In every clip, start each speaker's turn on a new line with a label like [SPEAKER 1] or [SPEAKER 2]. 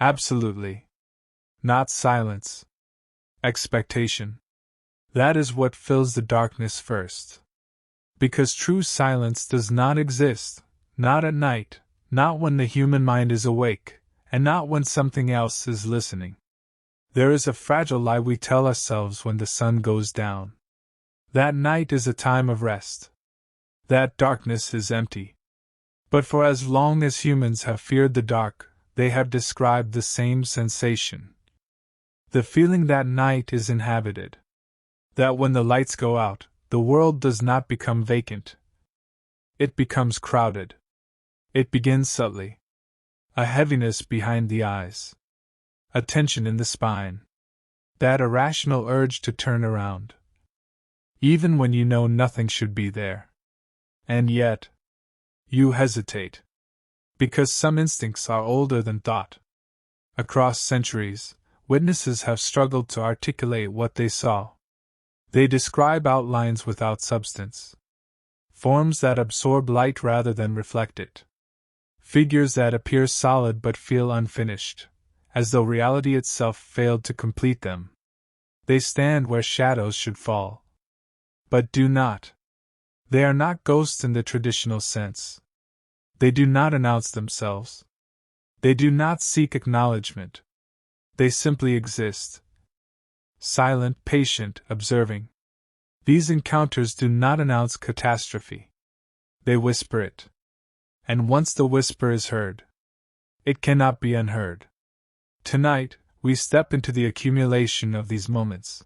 [SPEAKER 1] Absolutely. Not silence. Expectation. That is what fills the darkness first. Because true silence does not exist, not at night, not when the human mind is awake, and not when something else is listening. There is a fragile lie we tell ourselves when the sun goes down. That night is a time of rest. That darkness is empty. But for as long as humans have feared the dark, they have described the same sensation. The feeling that night is inhabited. That when the lights go out, the world does not become vacant. It becomes crowded. It begins subtly. A heaviness behind the eyes. A tension in the spine. That irrational urge to turn around. Even when you know nothing should be there. And yet, you hesitate. Because some instincts are older than thought. Across centuries, witnesses have struggled to articulate what they saw. They describe outlines without substance. Forms that absorb light rather than reflect it. Figures that appear solid but feel unfinished, as though reality itself failed to complete them. They stand where shadows should fall. But do not. They are not ghosts in the traditional sense. They do not announce themselves. They do not seek acknowledgement. They simply exist. Silent, patient, observing. These encounters do not announce catastrophe. They whisper it. And once the whisper is heard, it cannot be unheard. Tonight, we step into the accumulation of these moments.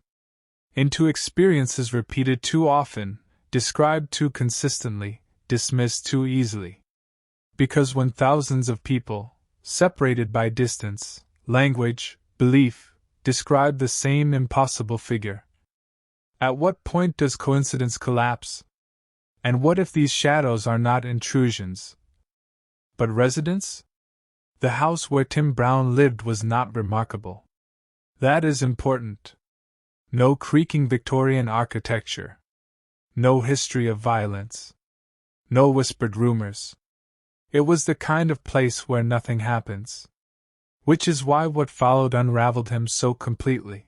[SPEAKER 1] Into experiences repeated too often, described too consistently, dismissed too easily. Because when thousands of people, separated by distance, language, belief, describe the same impossible figure, at what point does coincidence collapse? And what if these shadows are not intrusions, but residents? The house where Tim Brown lived was not remarkable. That is important. No creaking Victorian architecture. No history of violence. No whispered rumors. It was the kind of place where nothing happens. Which is why what followed unraveled him so completely.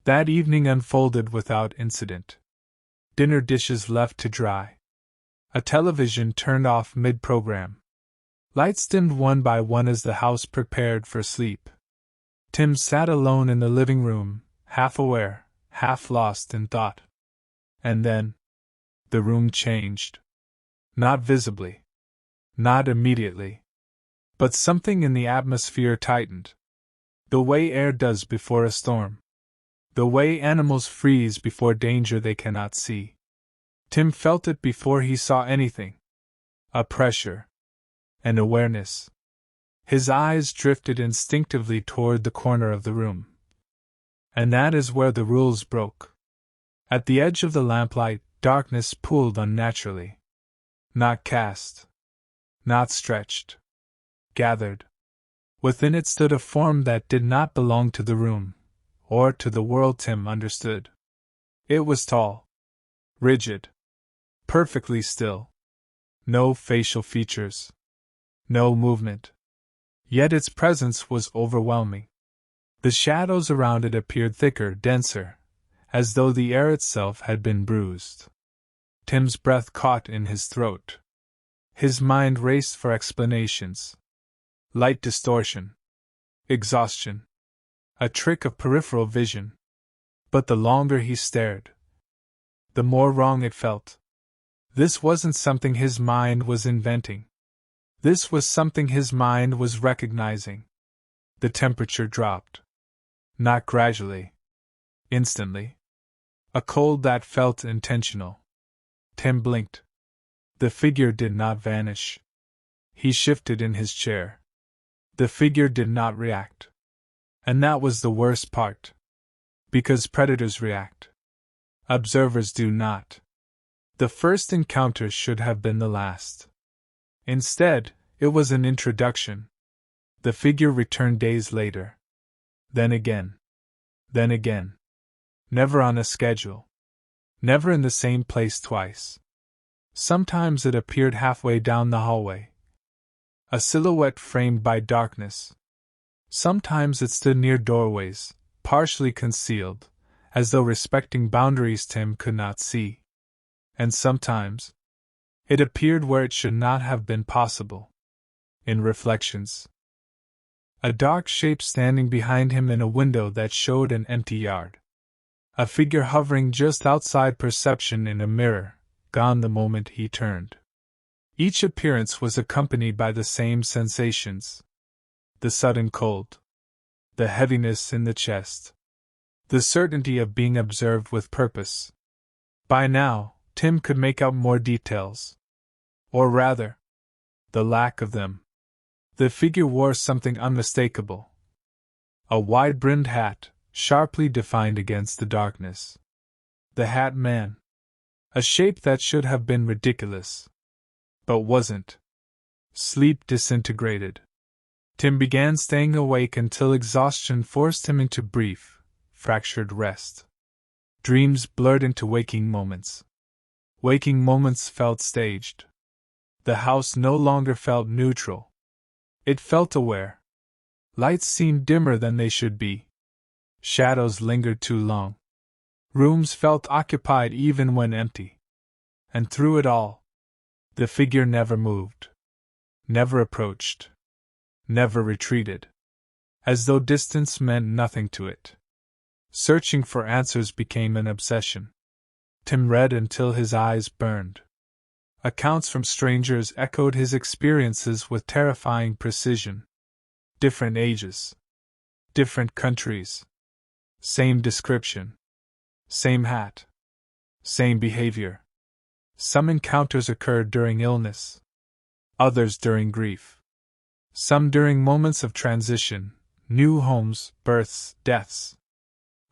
[SPEAKER 1] That evening unfolded without incident. Dinner dishes left to dry. A television turned off mid-program. Lights dimmed one by one as the house prepared for sleep. Tim sat alone in the living room, half aware, half lost in thought. And then, the room changed. Not visibly. Not immediately. But something in the atmosphere tightened. The way air does before a storm. The way animals freeze before danger they cannot see. Tim felt it before he saw anything. A pressure. An awareness. His eyes drifted instinctively toward the corner of the room. And that is where the rules broke. At the edge of the lamplight, darkness pooled unnaturally. Not cast. Not stretched. Gathered. Within it stood a form that did not belong to the room, or to the world Tim understood. It was tall. Rigid. Perfectly still. No facial features. No movement. Yet its presence was overwhelming. The shadows around it appeared thicker, denser, as though the air itself had been bruised. Tim's breath caught in his throat. His mind raced for explanations. Light distortion. Exhaustion. A trick of peripheral vision. But the longer he stared, the more wrong it felt. This wasn't something his mind was inventing. This was something his mind was recognizing. The temperature dropped. Not gradually. Instantly. A cold that felt intentional. Tim blinked. The figure did not vanish. He shifted in his chair. The figure did not react. And that was the worst part. Because predators react. Observers do not. The first encounter should have been the last. Instead, it was an introduction. The figure returned days later. Then again. Then again. Never on a schedule. Never in the same place twice. Sometimes it appeared halfway down the hallway. A silhouette framed by darkness. Sometimes it stood near doorways, partially concealed, as though respecting boundaries Tim could not see. And sometimes it appeared where it should not have been possible. In reflections. A dark shape standing behind him in a window that showed an empty yard. A figure hovering just outside perception in a mirror, gone the moment he turned. Each appearance was accompanied by the same sensations. The sudden cold. The heaviness in the chest. The certainty of being observed with purpose. By now, Tim could make out more details. Or rather, the lack of them. The figure wore something unmistakable. A wide-brimmed hat, sharply defined against the darkness. The Hat Man. A shape that should have been ridiculous. But wasn't. Sleep disintegrated. Tim began staying awake until exhaustion forced him into brief, fractured rest. Dreams blurred into waking moments. Waking moments felt staged. The house no longer felt neutral. It felt aware. Lights seemed dimmer than they should be. Shadows lingered too long. Rooms felt occupied even when empty. And through it all, the figure never moved. Never approached. Never retreated. As though distance meant nothing to it. Searching for answers became an obsession. Tim read until his eyes burned. Accounts from strangers echoed his experiences with terrifying precision. Different ages. Different countries. Same description. Same hat. Same behavior. Some encounters occurred during illness. Others during grief. Some during moments of transition, new homes, births, deaths.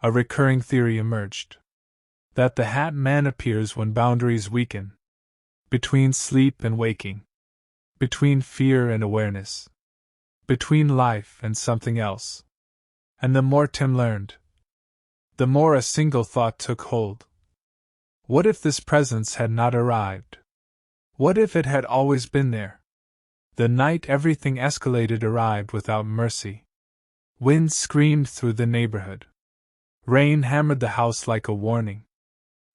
[SPEAKER 1] A recurring theory emerged. That the Hat Man appears when boundaries weaken. Between sleep and waking. Between fear and awareness. Between life and something else. And the more Tim learned, the more a single thought took hold. What if this presence had not arrived? What if it had always been there? The night everything escalated arrived without mercy. Wind screamed through the neighborhood. Rain hammered the house like a warning.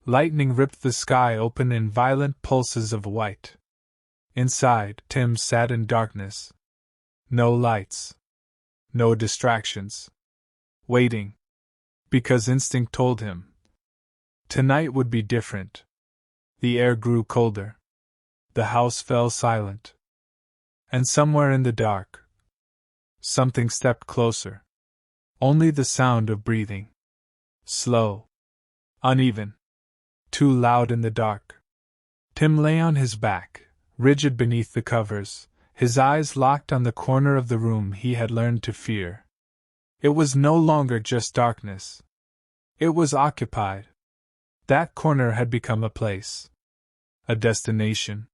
[SPEAKER 1] Lightning ripped the sky open in violent pulses of white. Inside, Tim sat in darkness. No lights. No distractions. Waiting. Because instinct told him. Tonight would be different. The air grew colder. The house fell silent. And somewhere in the dark, something stepped closer. Only the sound of breathing. Slow. Uneven. Too loud in the dark. Tim lay on his back, rigid beneath the covers, his eyes locked on the corner of the room he had learned to fear. It was no longer just darkness. It was occupied. That corner had become a place. A destination.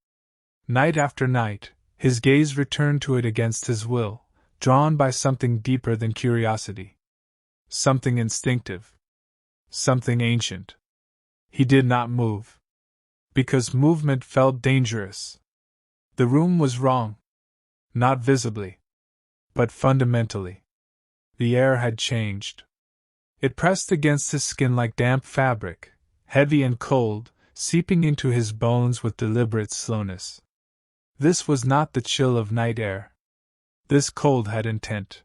[SPEAKER 1] Night after night, his gaze returned to it against his will, drawn by something deeper than curiosity. Something instinctive. Something ancient. He did not move. Because movement felt dangerous. The room was wrong. Not visibly. But fundamentally. The air had changed. It pressed against his skin like damp fabric, heavy and cold, seeping into his bones with deliberate slowness. This was not the chill of night air. This cold had intent.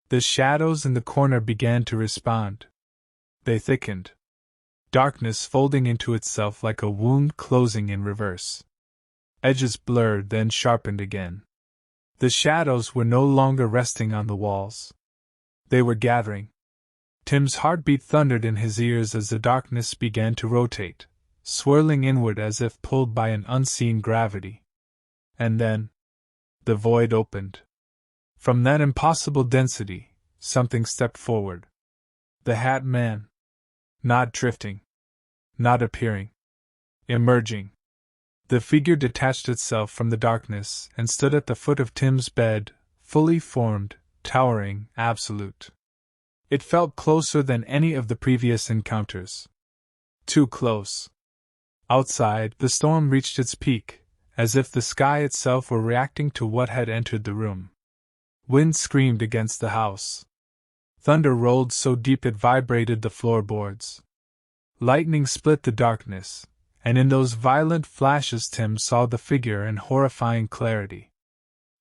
[SPEAKER 1] The shadows in the corner began to respond. They thickened. Darkness folding into itself like a wound closing in reverse. Edges blurred, then sharpened again. The shadows were no longer resting on the walls. They were gathering. Tim's heartbeat thundered in his ears as the darkness began to rotate, swirling inward as if pulled by an unseen gravity. And then, the void opened. From that impossible density, something stepped forward. The Hat Man. Not drifting. Not appearing. Emerging. The figure detached itself from the darkness and stood at the foot of Tim's bed, fully formed, towering, absolute. It felt closer than any of the previous encounters. Too close. Outside, the storm reached its peak, as if the sky itself were reacting to what had entered the room. Wind screamed against the house. Thunder rolled so deep it vibrated the floorboards. Lightning split the darkness, and in those violent flashes Tim saw the figure in horrifying clarity.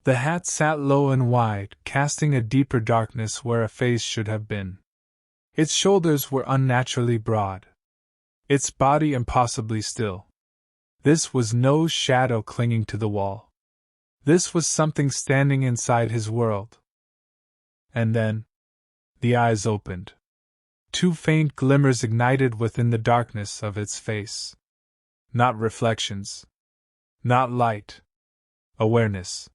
[SPEAKER 1] The hat sat low and wide, casting a deeper darkness where a face should have been. Its shoulders were unnaturally broad. Its body impossibly still. This was no shadow clinging to the wall. This was something standing inside his world. And then, the eyes opened. Two faint glimmers ignited within the darkness of its face. Not reflections. Not light. Awareness.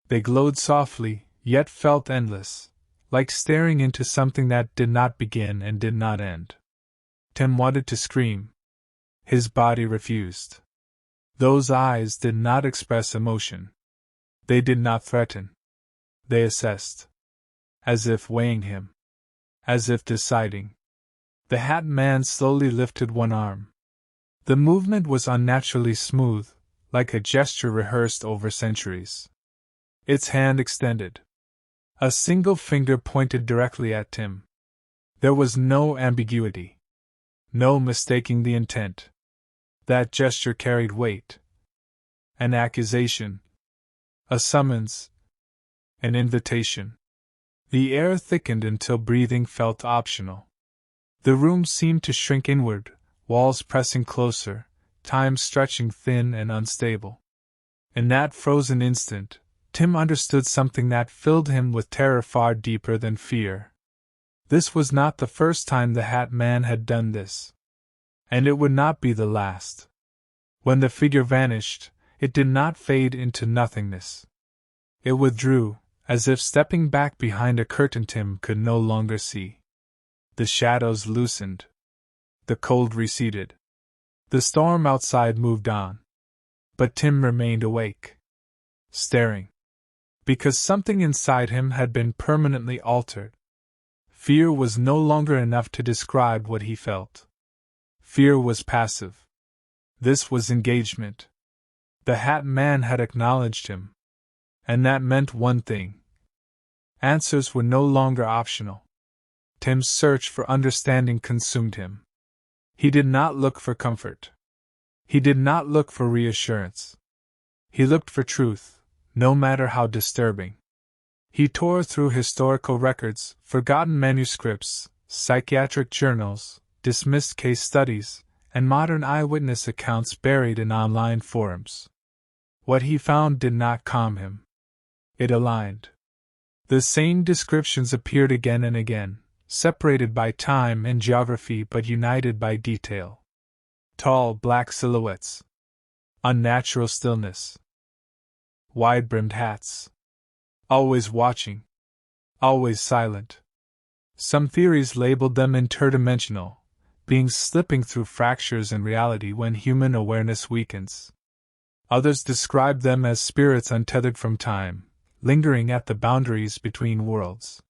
[SPEAKER 1] They glowed softly, yet felt endless, like staring into something that did not begin and did not end. Tim wanted to scream. His body refused. Those eyes did not express emotion. They did not threaten. They assessed. As if weighing him. As if deciding. The Hat Man slowly lifted one arm. The movement was unnaturally smooth, like a gesture rehearsed over centuries. Its hand extended. A single finger pointed directly at Tim. There was no ambiguity. No mistaking the intent. That gesture carried weight. An accusation. A summons. An invitation. The air thickened until breathing felt optional. The room seemed to shrink inward, walls pressing closer, time stretching thin and unstable. In that frozen instant, Tim understood something that filled him with terror far deeper than fear. This was not the first time the Hat Man had done this. And it would not be the last. When the figure vanished, it did not fade into nothingness. It withdrew, as if stepping back behind a curtain Tim could no longer see. The shadows loosened. The cold receded. The storm outside moved on. But Tim remained awake. Staring. Because something inside him had been permanently altered. Fear was no longer enough to describe what he felt. Fear was passive. This was engagement. The Hat Man had acknowledged him. And that meant one thing. Answers were no longer optional. Tim's search for understanding consumed him. He did not look for comfort. He did not look for reassurance. He looked for truth, no matter how disturbing. He tore through historical records, forgotten manuscripts, psychiatric journals, dismissed case studies, and modern eyewitness accounts buried in online forums. What he found did not calm him. It aligned. The same descriptions appeared again and again, separated by time and geography but united by detail. Tall black silhouettes. Unnatural stillness. Wide-brimmed hats. Always watching. Always silent. Some theories labeled them interdimensional, beings slipping through fractures in reality when human awareness weakens. Others described them as spirits untethered from time, lingering at the boundaries between worlds.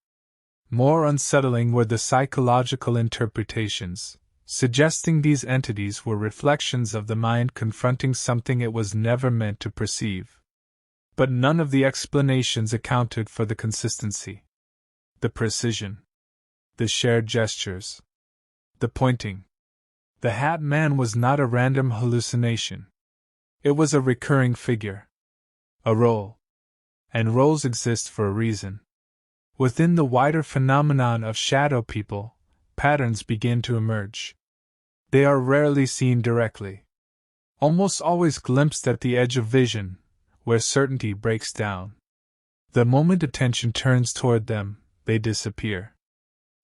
[SPEAKER 1] More unsettling were the psychological interpretations, suggesting these entities were reflections of the mind confronting something it was never meant to perceive. But none of the explanations accounted for the consistency. The precision. The shared gestures. The pointing. The Hat Man was not a random hallucination. It was a recurring figure. A role. And roles exist for a reason. Within the wider phenomenon of shadow people, patterns begin to emerge. They are rarely seen directly. Almost always glimpsed at the edge of vision, where certainty breaks down. The moment attention turns toward them, they disappear.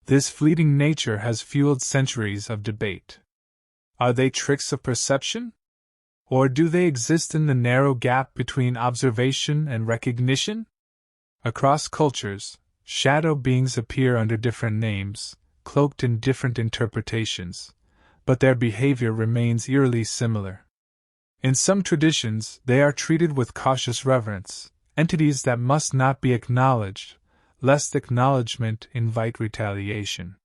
[SPEAKER 1] This fleeting nature has fueled centuries of debate. Are they tricks of perception? Or do they exist in the narrow gap between observation and recognition? Across cultures, shadow beings appear under different names, cloaked in different interpretations, but their behavior remains eerily similar. In some traditions, they are treated with cautious reverence, entities that must not be acknowledged, lest acknowledgement invite retaliation.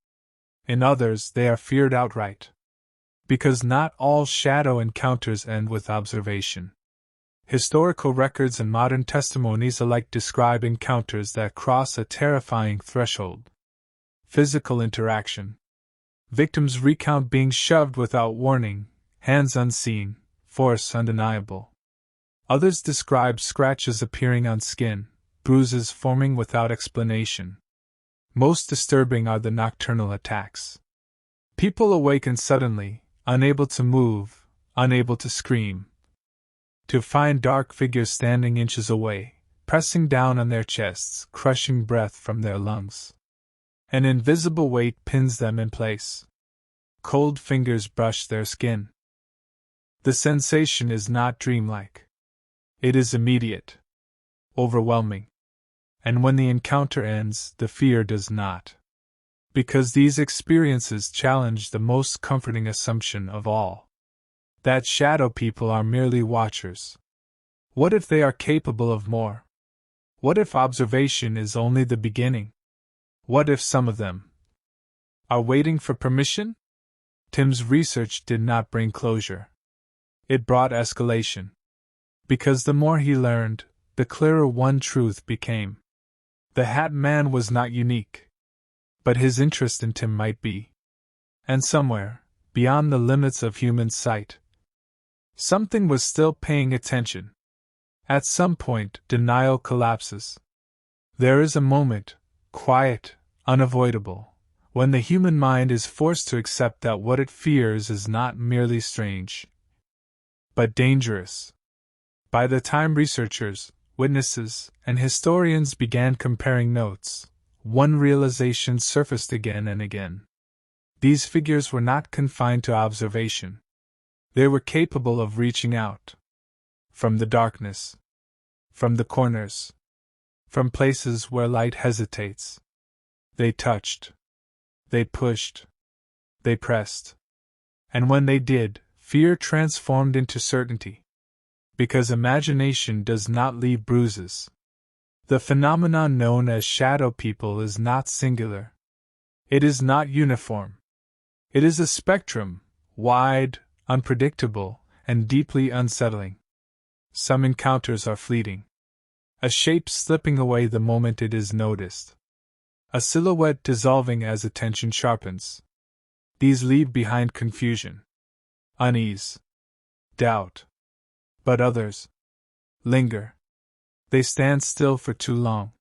[SPEAKER 1] In others, they are feared outright. Because not all shadow encounters end with observation. Historical records and modern testimonies alike describe encounters that cross a terrifying threshold. Physical interaction. Victims recount being shoved without warning, hands unseen, force undeniable. Others describe scratches appearing on skin, bruises forming without explanation. Most disturbing are the nocturnal attacks. People awaken suddenly, unable to move, unable to scream. To find dark figures standing inches away, pressing down on their chests, crushing breath from their lungs. An invisible weight pins them in place. Cold fingers brush their skin. The sensation is not dreamlike. It is immediate, overwhelming. And when the encounter ends, the fear does not. Because these experiences challenge the most comforting assumption of all: that shadow people are merely watchers. What if they are capable of more? What if observation is only the beginning? What if some of them are waiting for permission? Tim's research did not bring closure. It brought escalation. Because the more he learned, the clearer one truth became. The Hat Man was not unique. But his interest in Tim might be. And somewhere, beyond the limits of human sight, something was still paying attention. At some point, denial collapses. There is a moment, quiet, unavoidable, when the human mind is forced to accept that what it fears is not merely strange, but dangerous. By the time researchers, witnesses, and historians began comparing notes, one realization surfaced again and again. These figures were not confined to observation. They were capable of reaching out. From the darkness. From the corners. From places where light hesitates. They touched. They pushed. They pressed. And when they did, fear transformed into certainty. Because imagination does not leave bruises. The phenomenon known as shadow people is not singular. It is not uniform. It is a spectrum, wide, unpredictable, and deeply unsettling. Some encounters are fleeting. A shape slipping away the moment it is noticed. A silhouette dissolving as attention sharpens. These leave behind confusion, unease, doubt. But others linger. They stand still for too long.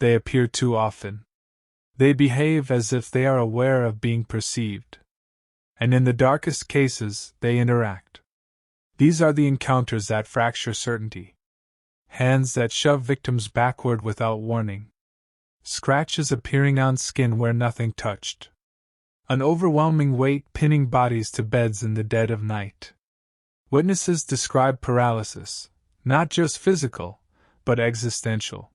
[SPEAKER 1] They appear too often. They behave as if they are aware of being perceived. And in the darkest cases, they interact. These are the encounters that fracture certainty. Hands that shove victims backward without warning. Scratches appearing on skin where nothing touched. An overwhelming weight pinning bodies to beds in the dead of night. Witnesses describe paralysis, not just physical, but existential.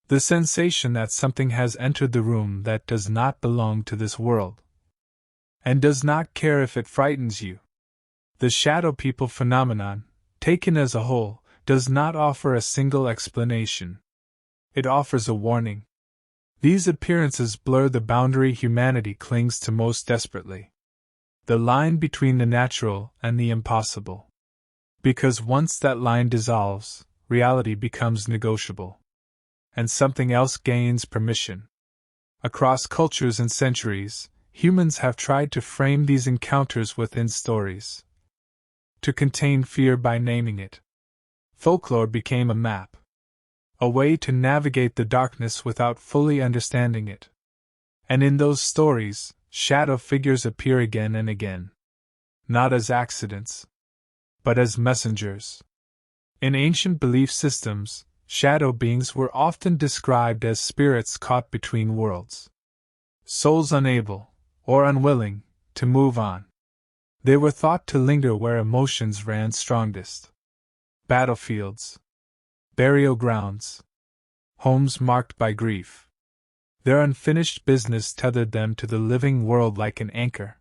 [SPEAKER 1] The sensation that something has entered the room that does not belong to this world, and does not care if it frightens you. The shadow people phenomenon, taken as a whole, does not offer a single explanation. It offers a warning. These appearances blur the boundary humanity clings to most desperately. The line between the natural and the impossible. Because once that line dissolves, reality becomes negotiable. And something else gains permission. Across cultures and centuries, humans have tried to frame these encounters within stories. To contain fear by naming it. Folklore became a map. A way to navigate the darkness without fully understanding it. And in those stories, shadow figures appear again and again. Not as accidents, but as messengers. In ancient belief systems, shadow beings were often described as spirits caught between worlds. Souls unable, or unwilling, to move on. They were thought to linger where emotions ran strongest. Battlefields. Burial grounds. Homes marked by grief. Their unfinished business tethered them to the living world like an anchor.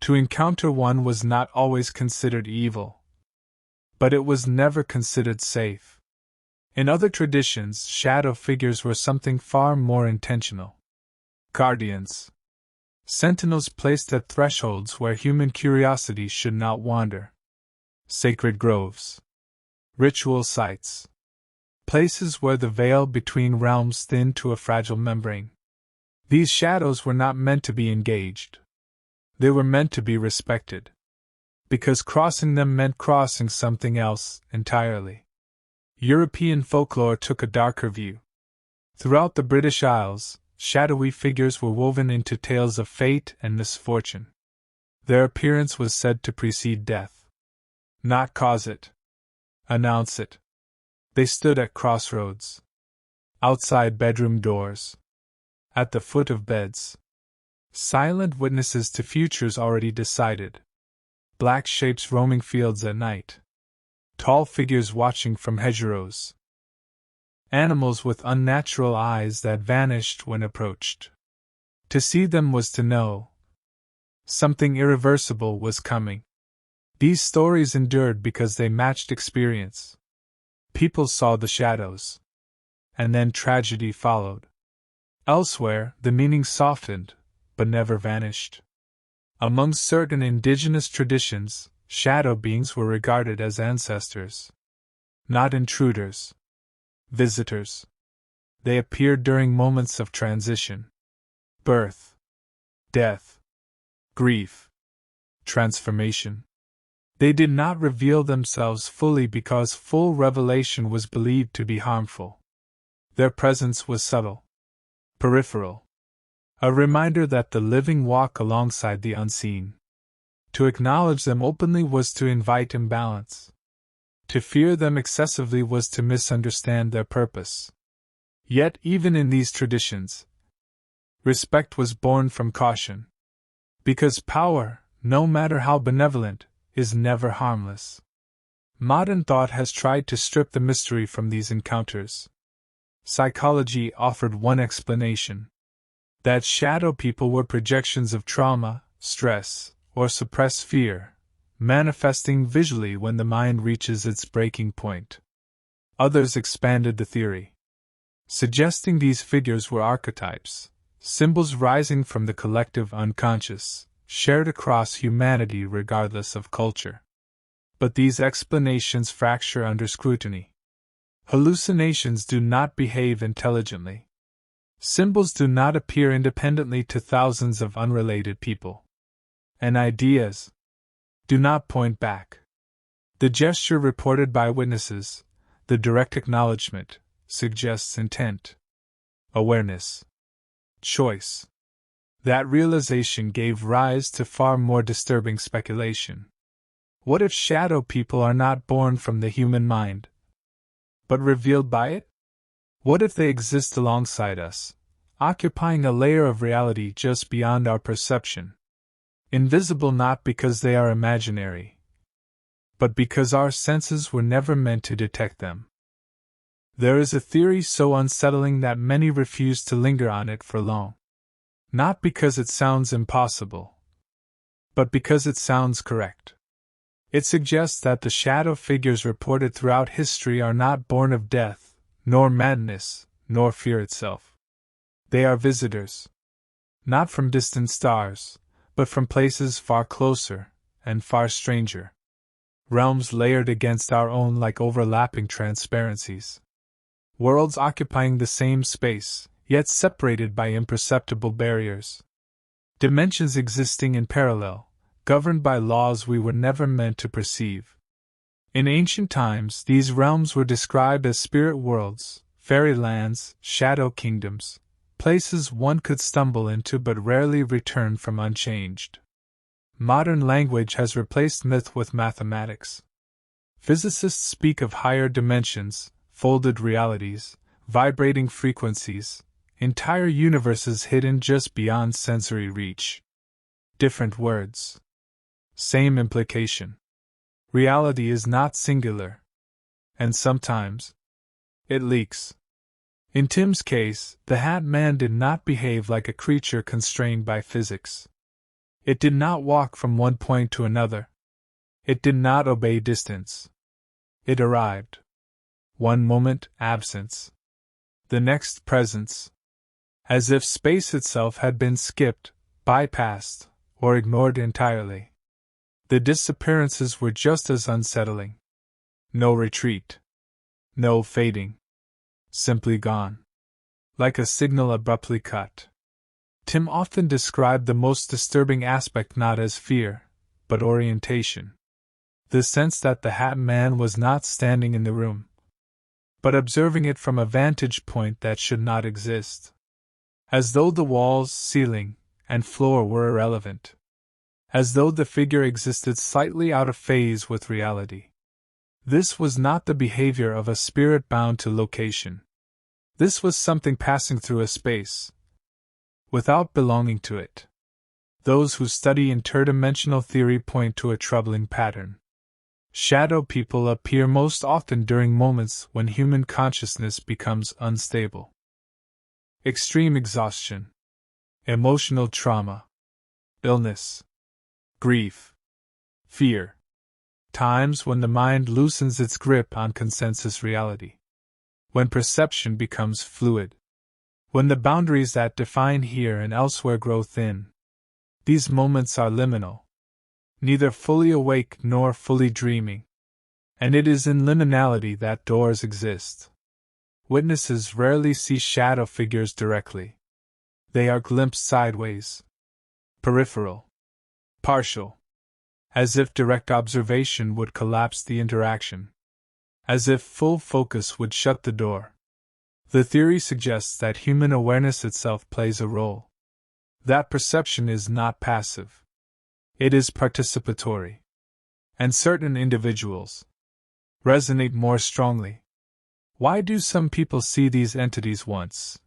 [SPEAKER 1] To encounter one was not always considered evil. But it was never considered safe. In other traditions, shadow figures were something far more intentional. Guardians. Sentinels placed at thresholds where human curiosity should not wander. sacred groves, ritual sites, places where the veil between realms thinned to a fragile membrane. These shadows were not meant to be engaged. They were meant to be respected, because crossing them meant crossing something else entirely. European folklore took a darker view. Throughout the British Isles, shadowy figures were woven into tales of fate and misfortune. Their appearance was said to precede death, not cause it, announce it. They stood at crossroads, outside bedroom doors, at the foot of beds, silent witnesses to futures already decided. Black shapes roaming fields at night, tall figures watching from hedgerows, animals with unnatural eyes that vanished when approached. To see them was to know something irreversible was coming. These stories endured because they matched experience. People saw the shadows, and then tragedy followed. Elsewhere, the meaning softened, but never vanished. Among certain indigenous traditions, shadow beings were regarded as ancestors, not intruders, visitors. They appeared during moments of transition, birth, death, grief, transformation. They did not reveal themselves fully because full revelation was believed to be harmful. Their presence was subtle, peripheral, a reminder that the living walk alongside the unseen. To acknowledge them openly was to invite imbalance. To fear them excessively was to misunderstand their purpose. Yet, even in these traditions, respect was born from caution. Because power, no matter how benevolent, is never harmless. Modern thought has tried to strip the mystery from these encounters. Psychology offered one explanation: that shadow people were projections of trauma, stress, or suppressed fear, manifesting visually when the mind reaches its breaking point. Others expanded the theory, suggesting these figures were archetypes, symbols rising from the collective unconscious, shared across humanity regardless of culture. But these explanations fracture under scrutiny. Hallucinations do not behave intelligently. Symbols do not appear independently to thousands of unrelated people. And ideas do not point back. The gesture reported by witnesses, the direct acknowledgement, suggests intent, awareness, choice. That realization gave rise to far more disturbing speculation. What if shadow people are not born from the human mind, but revealed by it? What if they exist alongside us, occupying a layer of reality just beyond our perception? Invisible not because they are imaginary, but because our senses were never meant to detect them. There is a theory so unsettling that many refuse to linger on it for long. Not because it sounds impossible, but because it sounds correct. It suggests that the shadow figures reported throughout history are not born of death, nor madness, nor fear itself. They are visitors, not from distant stars, but from places far closer and far stranger. Realms layered against our own like overlapping transparencies. Worlds occupying the same space, yet separated by imperceptible barriers. Dimensions existing in parallel, governed by laws we were never meant to perceive. In ancient times, these realms were described as spirit worlds, fairy lands, shadow kingdoms, places one could stumble into but rarely return from unchanged. Modern language has replaced myth with mathematics. Physicists speak of higher dimensions, folded realities, vibrating frequencies, entire universes hidden just beyond sensory reach. Different words, same implication. Reality is not singular, and sometimes it leaks. In Tim's case, the Hat Man did not behave like a creature constrained by physics. It did not walk from one point to another. It did not obey distance. It arrived. One moment, absence. The next, presence. As if space itself had been skipped, bypassed, or ignored entirely. The disappearances were just as unsettling. No retreat. No fading. Simply gone. Like a signal abruptly cut. Tim often described the most disturbing aspect not as fear, but orientation. The sense that the Hat Man was not standing in the room, but observing it from a vantage point that should not exist. As though the walls, ceiling, and floor were irrelevant. As though the figure existed slightly out of phase with reality. This was not the behavior of a spirit bound to location. This was something passing through a space, without belonging to it. Those who study interdimensional theory point to a troubling pattern. Shadow people appear most often during moments when human consciousness becomes unstable. Extreme exhaustion, emotional trauma, illness, grief, fear. Times when the mind loosens its grip on consensus reality. When perception becomes fluid. When the boundaries that define here and elsewhere grow thin. These moments are liminal. Neither fully awake nor fully dreaming. And it is in liminality that doors exist. Witnesses rarely see shadow figures directly. They are glimpsed sideways. Peripheral. Partial. As if direct observation would collapse the interaction. As if full focus would shut the door. The theory suggests that human awareness itself plays a role. That perception is not passive. It is participatory. And certain individuals resonate more strongly. Why do some people see these entities once,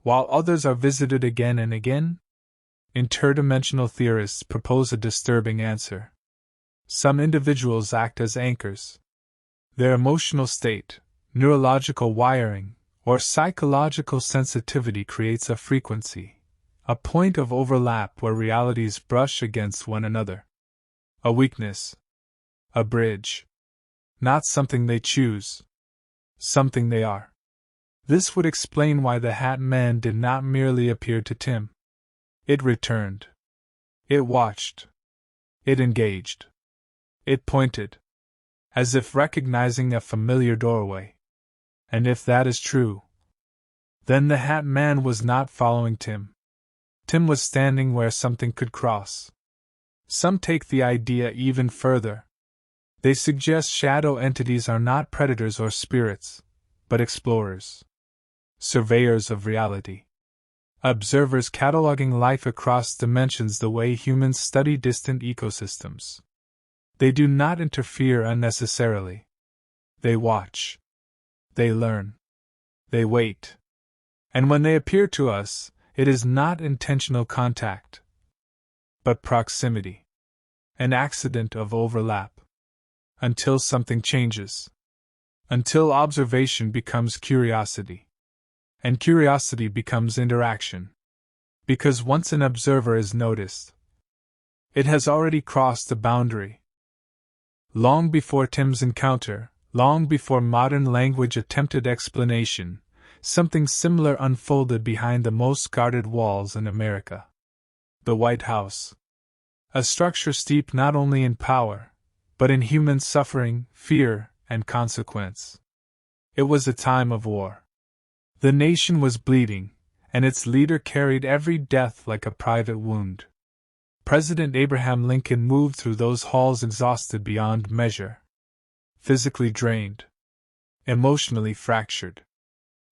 [SPEAKER 1] while others are visited again and again? Interdimensional theorists propose a disturbing answer. Some individuals act as anchors. Their emotional state, neurological wiring, or psychological sensitivity creates a frequency, a point of overlap where realities brush against one another. A weakness. A bridge. Not something they choose. Something they are. This would explain why the Hat Man did not merely appear to Tim. It returned. It watched. It engaged. It pointed. As if recognizing a familiar doorway. And if that is true, then the Hat Man was not following Tim. Tim was standing where something could cross. Some take the idea even further. They suggest shadow entities are not predators or spirits, but explorers. Surveyors of reality. Observers cataloging life across dimensions the way humans study distant ecosystems. They do not interfere unnecessarily. They watch. They learn. They wait. And when they appear to us, it is not intentional contact, but proximity. An accident of overlap. Until something changes. Until observation becomes curiosity. And curiosity becomes interaction. Because once an observer is noticed, it has already crossed a boundary. Long before Tim's encounter, long before modern language attempted explanation, something similar unfolded behind the most guarded walls in America. The White House. A structure steeped not only in power, but in human suffering, fear, and consequence. It was a time of war. The nation was bleeding, and its leader carried every death like a private wound. President Abraham Lincoln moved through those halls exhausted beyond measure. Physically drained. Emotionally fractured.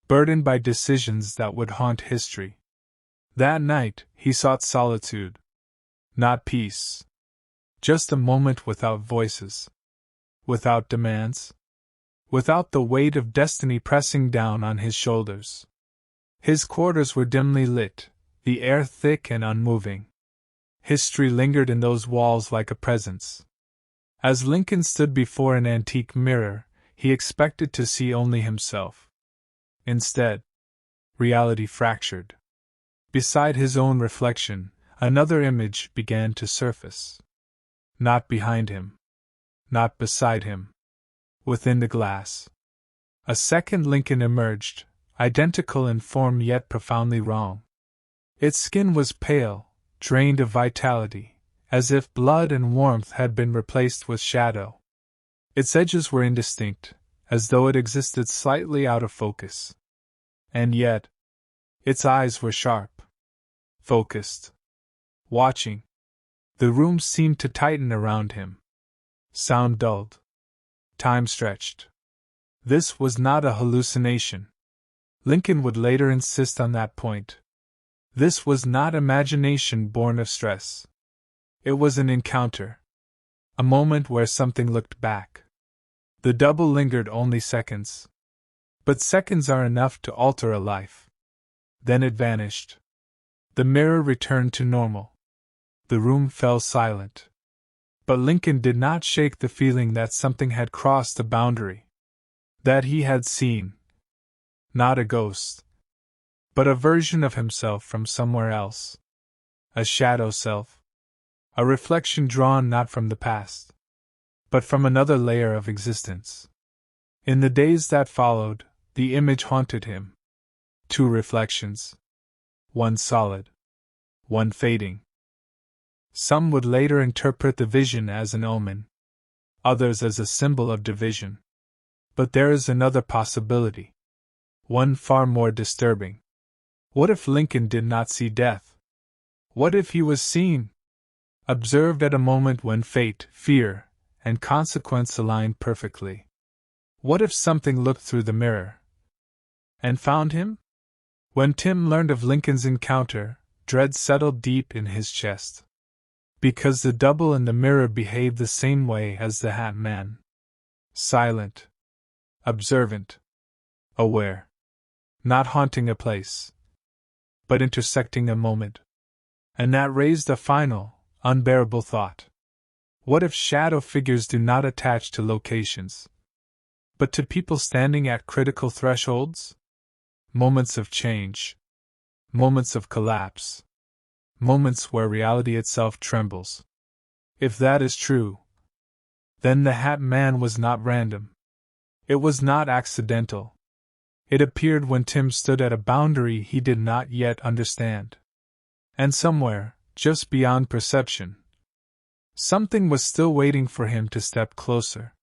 [SPEAKER 1] Burdened by decisions that would haunt history. That night, he sought solitude. Not peace. Just a moment without voices. Without demands. Without the weight of destiny pressing down on his shoulders. His quarters were dimly lit, the air thick and unmoving. History lingered in those walls like a presence. As Lincoln stood before an antique mirror, he expected to see only himself. Instead, reality fractured. Beside his own reflection, another image began to surface. Not behind him. Not beside him. Within the glass. A second Lincoln emerged, identical in form yet profoundly wrong. Its skin was pale, drained of vitality, as if blood and warmth had been replaced with shadow. Its edges were indistinct, as though it existed slightly out of focus. And yet, its eyes were sharp, focused, watching. The room seemed to tighten around him. Sound dulled. Time stretched. This was not a hallucination. Lincoln would later insist on that point. This was not imagination born of stress. It was an encounter. A moment where something looked back. The double lingered only seconds. But seconds are enough to alter a life. Then it vanished. The mirror returned to normal. The room fell silent. But Lincoln did not shake the feeling that something had crossed a boundary. That he had seen. Not a ghost. But a version of himself from somewhere else. A shadow self. A reflection drawn not from the past, but from another layer of existence. In the days that followed, the image haunted him. Two reflections. One solid. One fading. Some would later interpret the vision as an omen. Others as a symbol of division. But there is another possibility. One far more disturbing. What if Lincoln did not see death? What if he was seen? Observed at a moment when fate, fear, and consequence aligned perfectly. What if something looked through the mirror and found him? When Tim learned of Lincoln's encounter, dread settled deep in his chest. Because the double in the mirror behaved the same way as the Hat Man. Silent. Observant. Aware. Not haunting a place, but intersecting a moment. And that raised a final, unbearable thought. What if shadow figures do not attach to locations, but to people standing at critical thresholds? Moments of change. Moments of collapse. Moments where reality itself trembles. If that is true, then the Hat Man was not random. It was not accidental. It appeared when Tim stood at a boundary he did not yet understand. And somewhere, just beyond perception, something was still waiting for him to step closer.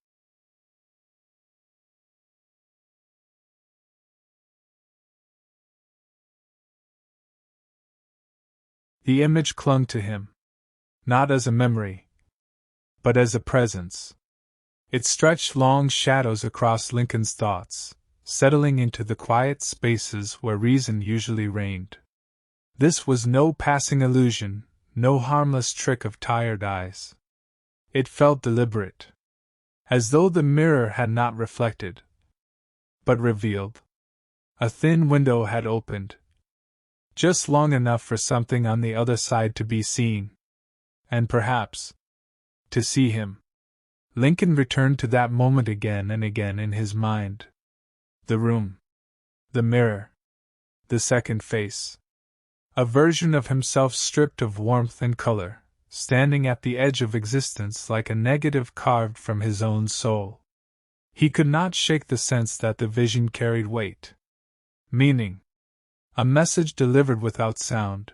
[SPEAKER 1] The image clung to him, not as a memory, but as a presence. It stretched long shadows across Lincoln's thoughts, settling into the quiet spaces where reason usually reigned. This was no passing illusion, no harmless trick of tired eyes. It felt deliberate, as though the mirror had not reflected, but revealed. A thin window had opened, just long enough for something on the other side to be seen, and perhaps to see him. Lincoln returned to that moment again and again in his mind. The room, the mirror, the second face. A version of himself stripped of warmth and color, standing at the edge of existence like a negative carved from his own soul. He could not shake the sense that the vision carried weight. Meaning. A message delivered without sound.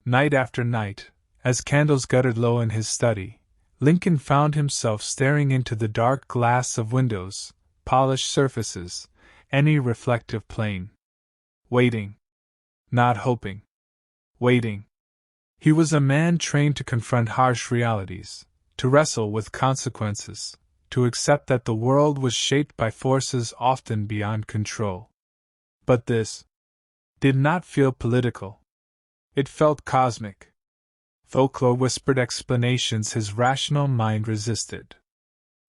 [SPEAKER 1] Night after night, as candles guttered low in his study, Lincoln found himself staring into the dark glass of windows, polished surfaces, any reflective plane. Waiting. Not hoping. Waiting. He was a man trained to confront harsh realities, to wrestle with consequences, to accept that the world was shaped by forces often beyond control. But this did not feel political. It felt cosmic. Folklore whispered explanations his rational mind resisted.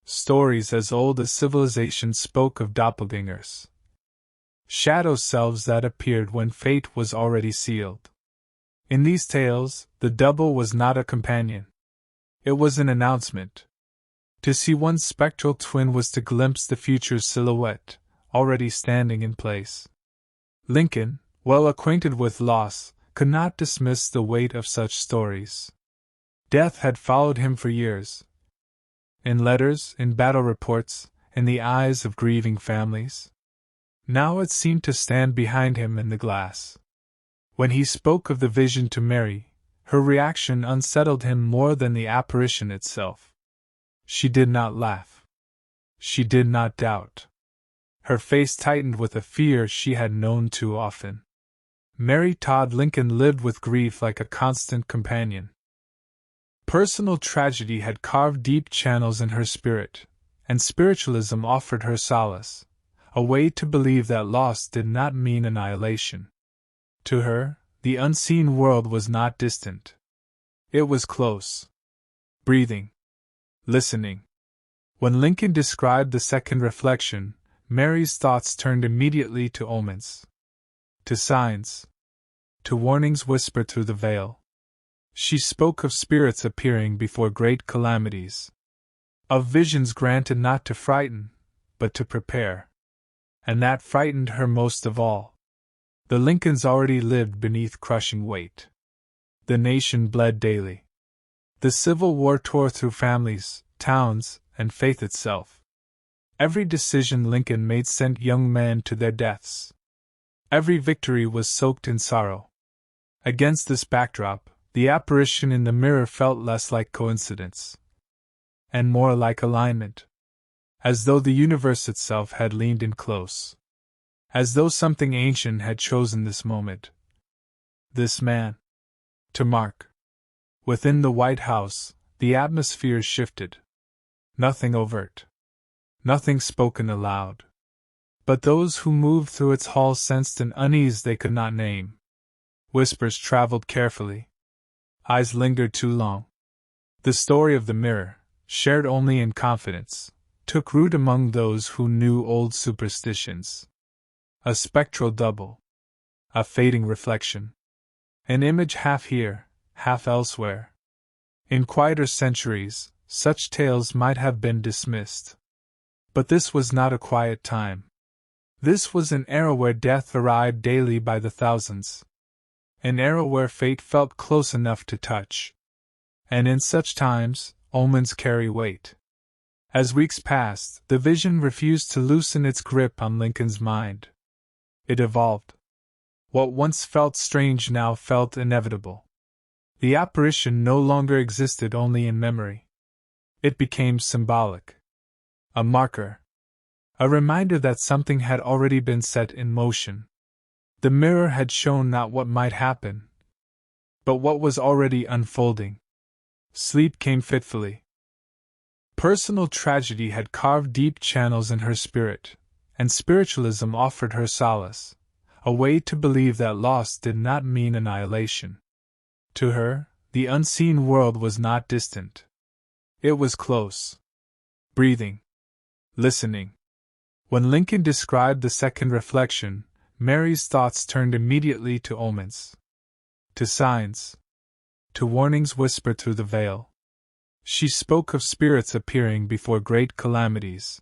[SPEAKER 1] Stories as old as civilization spoke of doppelgangers. Shadow selves that appeared when fate was already sealed. In these tales, the double was not a companion. It was an announcement. To see one's spectral twin was to glimpse the future's silhouette, already standing in place. Lincoln, well acquainted with loss, could not dismiss the weight of such stories. Death had followed him for years. In letters, in battle reports, in the eyes of grieving families. Now it seemed to stand behind him in the glass. When he spoke of the vision to Mary, Her reaction unsettled him more than the apparition itself. She did not laugh. She did not doubt. Her face tightened with a fear she had known too often. Mary Todd Lincoln lived with grief like a constant companion. Personal tragedy had carved deep channels in her spirit, and spiritualism offered her solace, a way to believe that loss did not mean annihilation. To her, the unseen world was not distant. It was close. Breathing. Listening. When Lincoln described the second reflection, Mary's thoughts turned immediately to omens. To signs. To warnings whispered through the veil. She spoke of spirits appearing before great calamities. Of visions granted not to frighten, but to prepare. And that frightened her most of all. The Lincolns already lived beneath crushing weight. The nation bled daily. The Civil War tore through families, towns, and faith itself. Every decision Lincoln made sent young men to their deaths. Every victory was soaked in sorrow. Against this backdrop, the apparition in the mirror felt less like coincidence, and more like alignment. As though the universe itself had leaned in close. As though something ancient had chosen this moment. This man. To mark. Within the White House, the atmosphere shifted. Nothing overt. Nothing spoken aloud. But those who moved through its halls sensed an unease they could not name. Whispers traveled carefully. Eyes lingered too long. The story of the mirror, shared only in confidence, took root among those who knew old superstitions. A spectral double. A fading reflection. An image half here, half elsewhere. In quieter centuries, such tales might have been dismissed. But this was not a quiet time. This was an era where death arrived daily by the thousands. An era where fate felt close enough to touch. And in such times, omens carry weight. As weeks passed, the vision refused to loosen its grip on Lincoln's mind. It evolved. What once felt strange now felt inevitable. The apparition no longer existed only in memory. It became symbolic. A marker. A reminder that something had already been set in motion. The mirror had shown not what might happen, but what was already unfolding. Sleep came fitfully. Personal tragedy had carved deep channels in her spirit, and spiritualism offered her solace, a way to believe that loss did not mean annihilation. To her, the unseen world was not distant. It was close. Breathing. Listening. When Lincoln described the second reflection, Mary's thoughts turned immediately to omens. To signs. To warnings whispered through the veil. She spoke of spirits appearing before great calamities.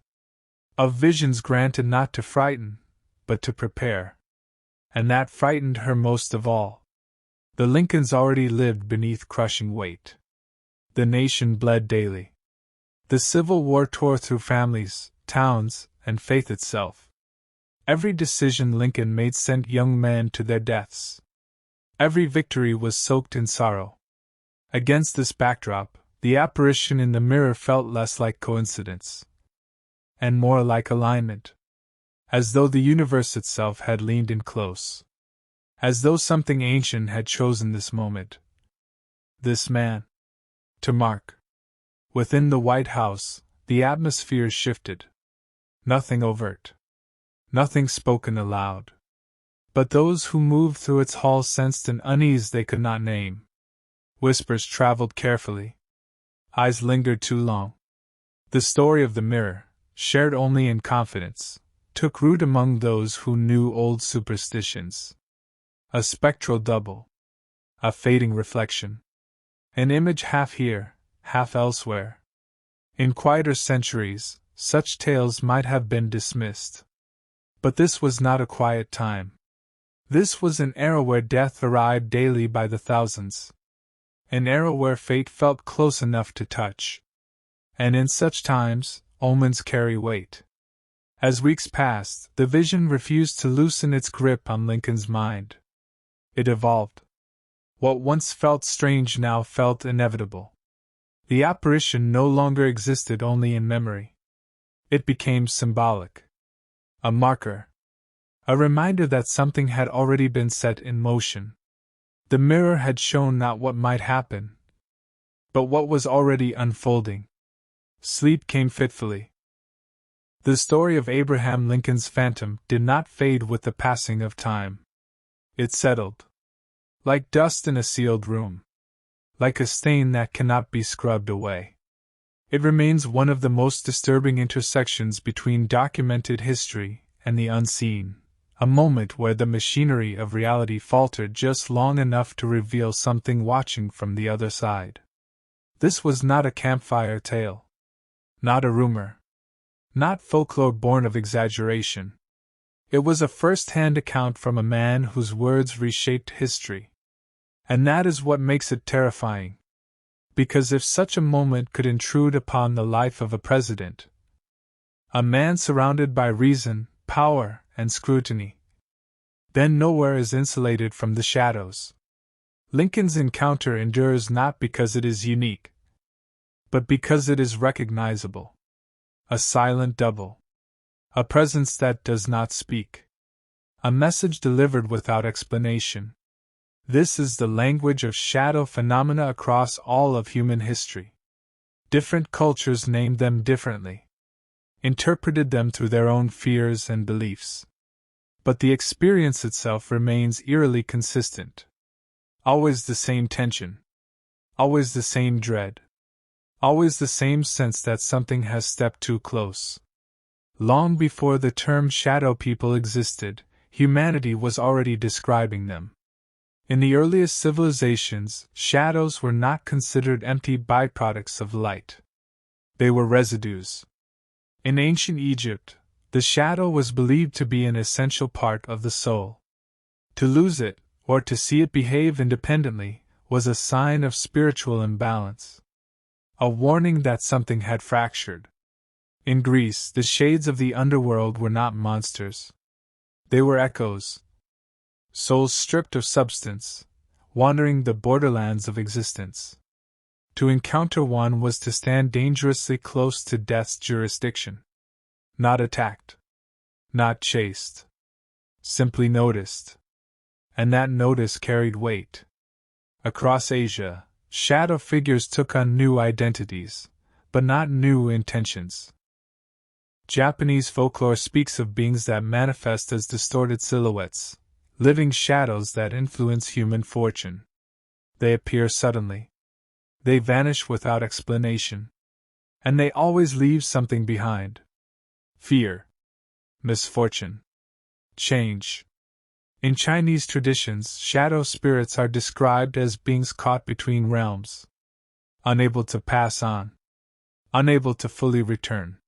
[SPEAKER 1] Of visions granted not to frighten, but to prepare. And that frightened her most of all. The Lincolns already lived beneath crushing weight. The nation bled daily. The Civil War tore through families, towns, and faith itself. Every decision Lincoln made sent young men to their deaths. Every victory was soaked in sorrow. Against this backdrop, the apparition in the mirror felt less like coincidence, and more like alignment. As though the universe itself had leaned in close. As though something ancient had chosen this moment. This man. To mark. Within the White House, the atmosphere shifted. Nothing overt. Nothing spoken aloud. But those who moved through its halls sensed an unease they could not name. Whispers traveled carefully. Eyes lingered too long. The story of the mirror, shared only in confidence, took root among those who knew old superstitions. A spectral double. A fading reflection. An image half here, half elsewhere. In quieter centuries, such tales might have been dismissed. But this was not a quiet time. This was an era where death arrived daily by the thousands. An era where fate felt close enough to touch. And in such times, omens carry weight. As weeks passed, the vision refused to loosen its grip on Lincoln's mind. It evolved. What once felt strange now felt inevitable. The apparition no longer existed only in memory. It became symbolic. A marker. A reminder that something had already been set in motion. The mirror had shown not what might happen, but what was already unfolding. Sleep came fitfully. The story of Abraham Lincoln's phantom did not fade with the passing of time. It settled. Like dust in a sealed room. Like a stain that cannot be scrubbed away. It remains one of the most disturbing intersections between documented history and the unseen, a moment where the machinery of reality faltered just long enough to reveal something watching from the other side. This was not a campfire tale. Not a rumor. Not folklore born of exaggeration. It was a first-hand account from a man whose words reshaped history. And that is what makes it terrifying. Because if such a moment could intrude upon the life of a president, a man surrounded by reason, power, and scrutiny, then nowhere is insulated from the shadows. Lincoln's encounter endures not because it is unique, but because it is recognizable. A silent double. A presence that does not speak. A message delivered without explanation. This is the language of shadow phenomena across all of human history. Different cultures named them differently, interpreted them through their own fears and beliefs. But the experience itself remains eerily consistent. Always the same tension. Always the same dread. Always the same sense that something has stepped too close. Long before the term shadow people existed, humanity was already describing them. In the earliest civilizations, shadows were not considered empty byproducts of light. They were residues. In ancient Egypt, the shadow was believed to be an essential part of the soul. To lose it, or to see it behave independently, was a sign of spiritual imbalance. A warning that something had fractured. In Greece, the shades of the underworld were not monsters. They were echoes. Souls stripped of substance, wandering the borderlands of existence. To encounter one was to stand dangerously close to death's jurisdiction. Not attacked. Not chased. Simply noticed. And that notice carried weight. Across Asia, shadow figures took on new identities, but not new intentions. Japanese folklore speaks of beings that manifest as distorted silhouettes, living shadows that influence human fortune. They appear suddenly. They vanish without explanation. And they always leave something behind. Fear. Misfortune. Change. In Chinese traditions, shadow spirits are described as beings caught between realms. Unable to pass on. Unable to fully return.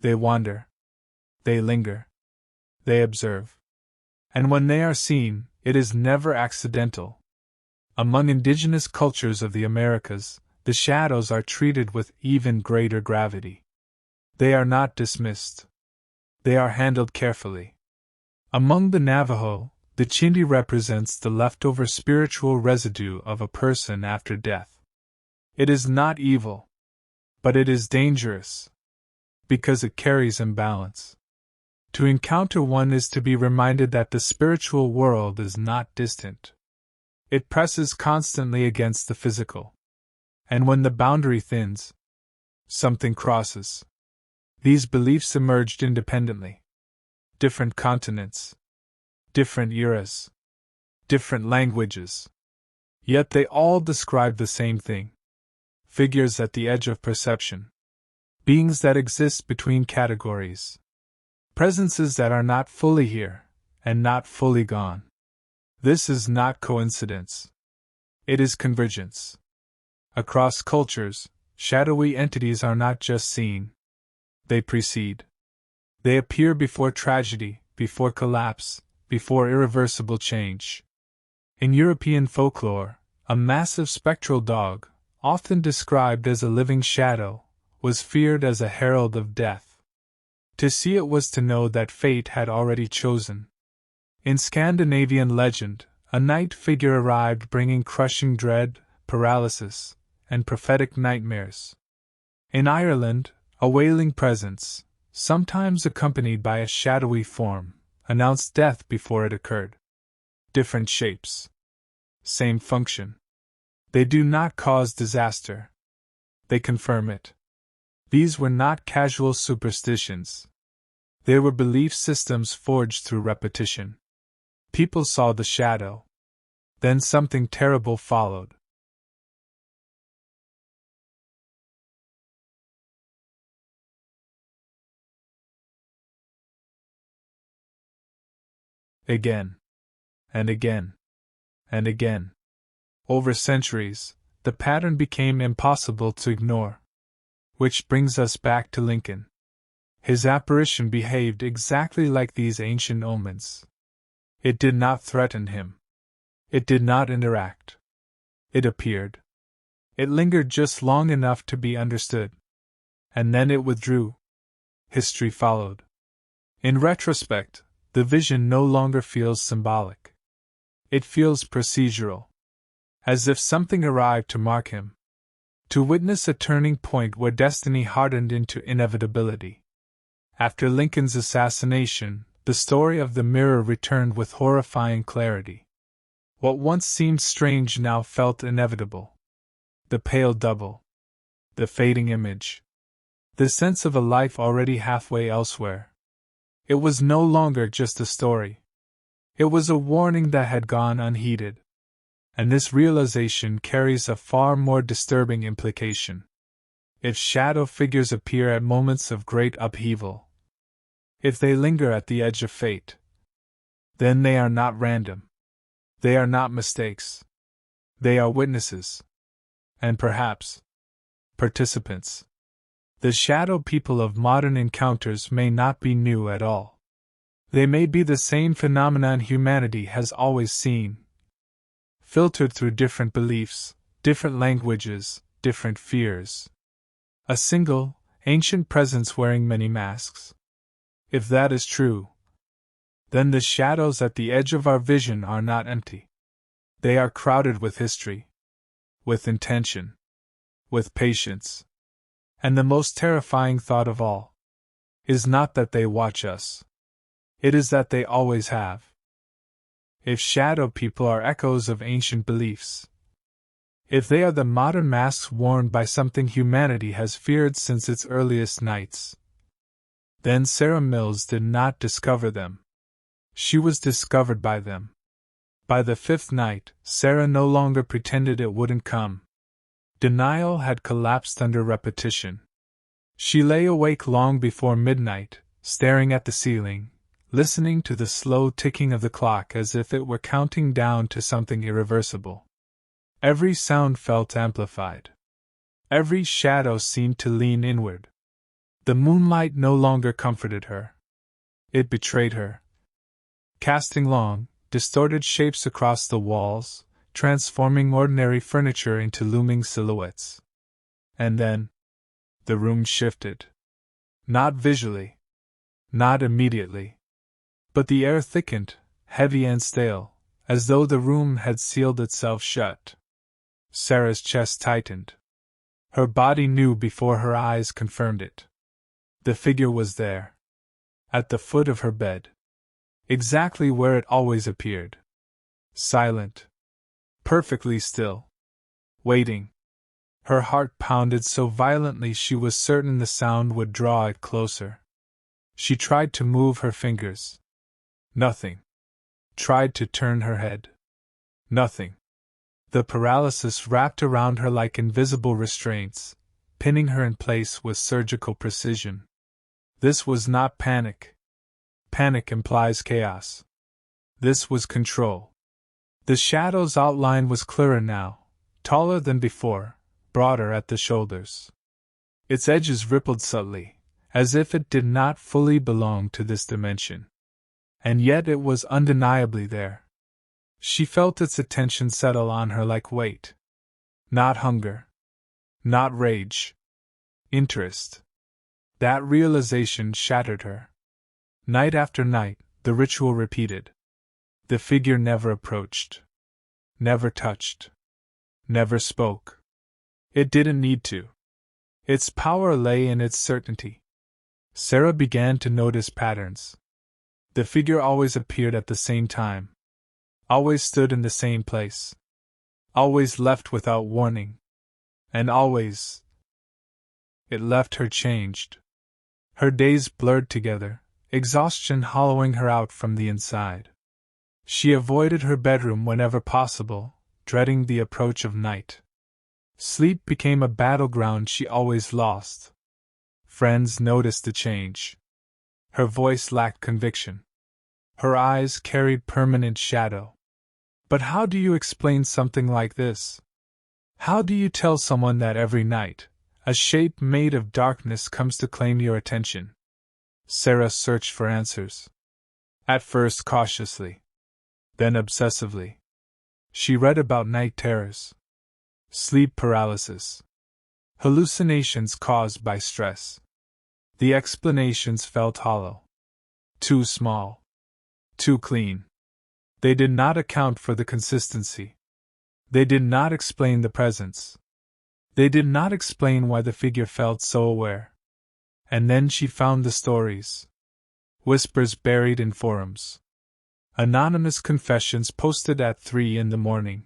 [SPEAKER 1] They wander. They linger. They observe. And when they are seen, it is never accidental. Among indigenous cultures of the Americas, the shadows are treated with even greater gravity. They are not dismissed. They are handled carefully. Among the Navajo, the chindi represents the leftover spiritual residue of a person after death. It is not evil, but it is dangerous, because it carries imbalance. To encounter one is to be reminded that the spiritual world is not distant. It presses constantly against the physical. And when the boundary thins, something crosses. These beliefs emerged independently. Different continents. Different eras. Different languages. Yet they all describe the same thing. Figures at the edge of perception. Beings that exist between categories. Presences that are not fully here, and not fully gone. This is not coincidence. It is convergence. Across cultures, shadowy entities are not just seen. They precede. They appear before tragedy, before collapse, before irreversible change. In European folklore, a massive spectral dog, often described as a living shadow, was feared as a herald of death. To see it was to know that fate had already chosen. In Scandinavian legend, a night figure arrived bringing crushing dread, paralysis, and prophetic nightmares. In Ireland, a wailing presence, sometimes accompanied by a shadowy form, announced death before it occurred. Different shapes. Same function. They do not cause disaster. They confirm it. These were not casual superstitions. They were belief systems forged through repetition. People saw the shadow. Then something terrible followed. Again. And again. And again. Over centuries, the pattern became impossible to ignore. Which brings us back to Lincoln. His apparition behaved exactly like these ancient omens. It did not threaten him. It did not interact. It appeared. It lingered just long enough to be understood. And then it withdrew. History followed. In retrospect, the vision no longer feels symbolic. It feels procedural. As if something arrived to mark him. To witness a turning point where destiny hardened into inevitability. After Lincoln's assassination, the story of the mirror returned with horrifying clarity. What once seemed strange now felt inevitable. The pale double. The fading image. The sense of a life already halfway elsewhere. It was no longer just a story. It was a warning that had gone unheeded. And this realization carries a far more disturbing implication. If shadow figures appear at moments of great upheaval, if they linger at the edge of fate, then they are not random. They are not mistakes. They are witnesses. And perhaps, participants. The shadow people of modern encounters may not be new at all. They may be the same phenomenon humanity has always seen, filtered through different beliefs, different languages, different fears. A single, ancient presence wearing many masks. If that is true, then the shadows at the edge of our vision are not empty. They are crowded with history, with intention, with patience. And the most terrifying thought of all is not that they watch us. It is that they always have. If shadow people are echoes of ancient beliefs, if they are the modern masks worn by something humanity has feared since its earliest nights, then Sarah Mills did not discover them. She was discovered by them. By the fifth night, Sarah no longer pretended it wouldn't come. Denial had collapsed under repetition. She lay awake long before midnight, staring at the ceiling, listening to the slow ticking of the clock as if it were counting down to something irreversible. Every sound felt amplified. Every shadow seemed to lean inward. The moonlight no longer comforted her. It betrayed her. Casting long, distorted shapes across the walls, transforming ordinary furniture into looming silhouettes. And then, the room shifted. Not visually. Not immediately. But the air thickened, heavy and stale, as though the room had sealed itself shut. Sarah's chest tightened. Her body knew before her eyes confirmed it. The figure was there. At the foot of her bed. Exactly where it always appeared. Silent. Perfectly still. Waiting. Her heart pounded so violently she was certain the sound would draw it closer. She tried to move her fingers. Nothing. Tried to turn her head. Nothing. The paralysis wrapped around her like invisible restraints, pinning her in place with surgical precision. This was not panic. Panic implies chaos. This was control. The shadow's outline was clearer now, taller than before, broader at the shoulders. Its edges rippled subtly, as if it did not fully belong to this dimension. And yet it was undeniably there. She felt its attention settle on her like weight. Not hunger. Not rage. Interest. That realization shattered her. Night after night, the ritual repeated. The figure never approached, never touched, never spoke. It didn't need to. Its power lay in its certainty. Sarah began to notice patterns. The figure always appeared at the same time, always stood in the same place, always left without warning, and always. It left her changed. Her days blurred together, exhaustion hollowing her out from the inside. She avoided her bedroom whenever possible, dreading the approach of night. Sleep became a battleground she always lost. Friends noticed the change. Her voice lacked conviction. Her eyes carried permanent shadow. But how do you explain something like this? How do you tell someone that every night, a shape made of darkness comes to claim your attention? Sarah searched for answers. At first cautiously, then obsessively. She read about night terrors, sleep paralysis, hallucinations caused by stress. The explanations felt hollow. Too small. Too clean. They did not account for the consistency. They did not explain the presence. They did not explain why the figure felt so aware. And then she found the stories. Whispers buried in forums. Anonymous confessions posted at 3 in the morning.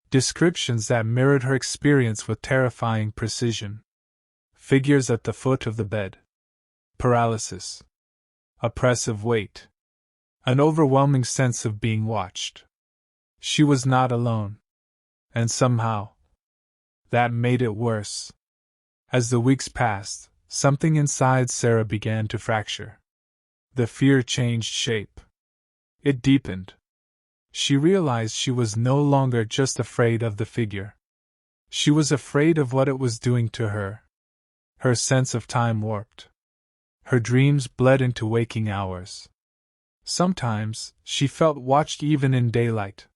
[SPEAKER 1] Descriptions that mirrored her experience with terrifying precision. Figures at the foot of the bed. Paralysis. Oppressive weight. An overwhelming sense of being watched. She was not alone. And somehow, that made it worse. As the weeks passed, something inside Sarah began to fracture. The fear changed shape. It deepened. She realized she was no longer just afraid of the figure. She was afraid of what it was doing to her. Her sense of time warped. Her dreams bled into waking hours. Sometimes, she felt watched even in daylight.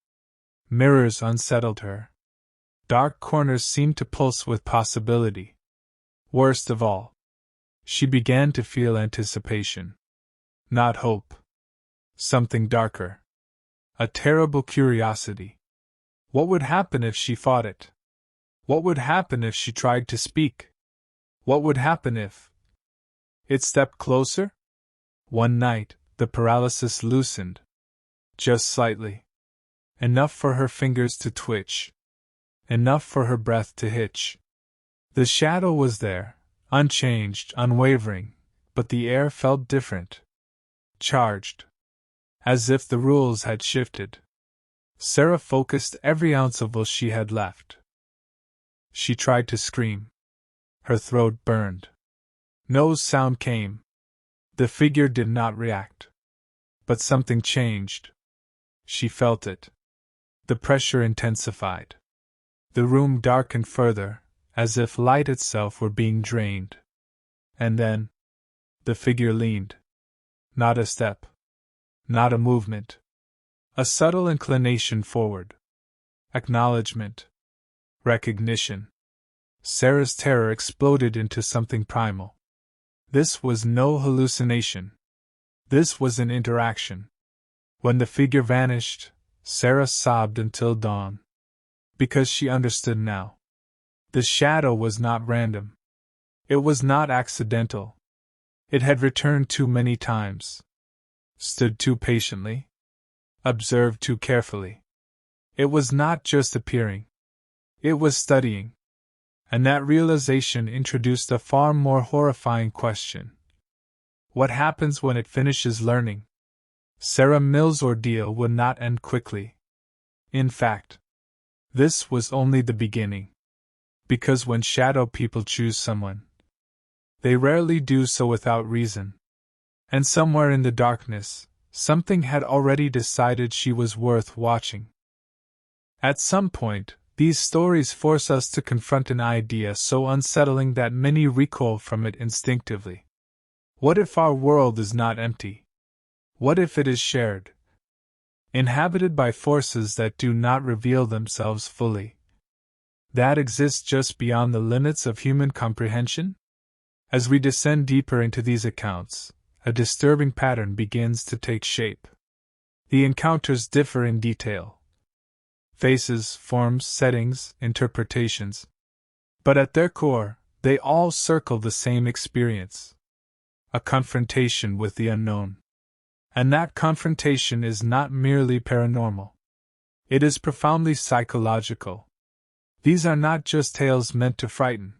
[SPEAKER 1] Mirrors unsettled her. Dark corners seemed to pulse with possibility. Worst of all, she began to feel anticipation. Not hope. Something darker. A terrible curiosity. What would happen if she fought it? What would happen if she tried to speak? What would happen if it stepped closer? One night, the paralysis loosened. Just slightly. Enough for her fingers to twitch. Enough for her breath to hitch. The shadow was there, unchanged, unwavering, but the air felt different. Charged. As if the rules had shifted. Sarah focused every ounce of will she had left. She tried to scream. Her throat burned. No sound came. The figure did not react. But something changed. She felt it. The pressure intensified. The room darkened further, as if light itself were being drained. And then, the figure leaned. Not a step. Not a movement. A subtle inclination forward. Acknowledgement. Recognition. Sarah's terror exploded into something primal. This was no hallucination. This was an interaction. When the figure vanished, Sarah sobbed until dawn. Because she understood now. The shadow was not random. It was not accidental. It had returned too many times. Stood too patiently. Observed too carefully. It was not just appearing. It was studying. And that realization introduced a far more horrifying question. What happens when it finishes learning? Sarah Mill's ordeal would not end quickly. In fact, this was only the beginning. Because when shadow people choose someone, they rarely do so without reason. And somewhere in the darkness, something had already decided she was worth watching. At some point, these stories force us to confront an idea so unsettling that many recoil from it instinctively. What if our world is not empty? What if it is shared? Inhabited by forces that do not reveal themselves fully? That exist just beyond the limits of human comprehension? As we descend deeper into these accounts, a disturbing pattern begins to take shape. The encounters differ in detail: faces, forms, settings, interpretations. But at their core, they all circle the same experience: a confrontation with the unknown. And that confrontation is not merely paranormal. It is profoundly psychological. These are not just tales meant to frighten.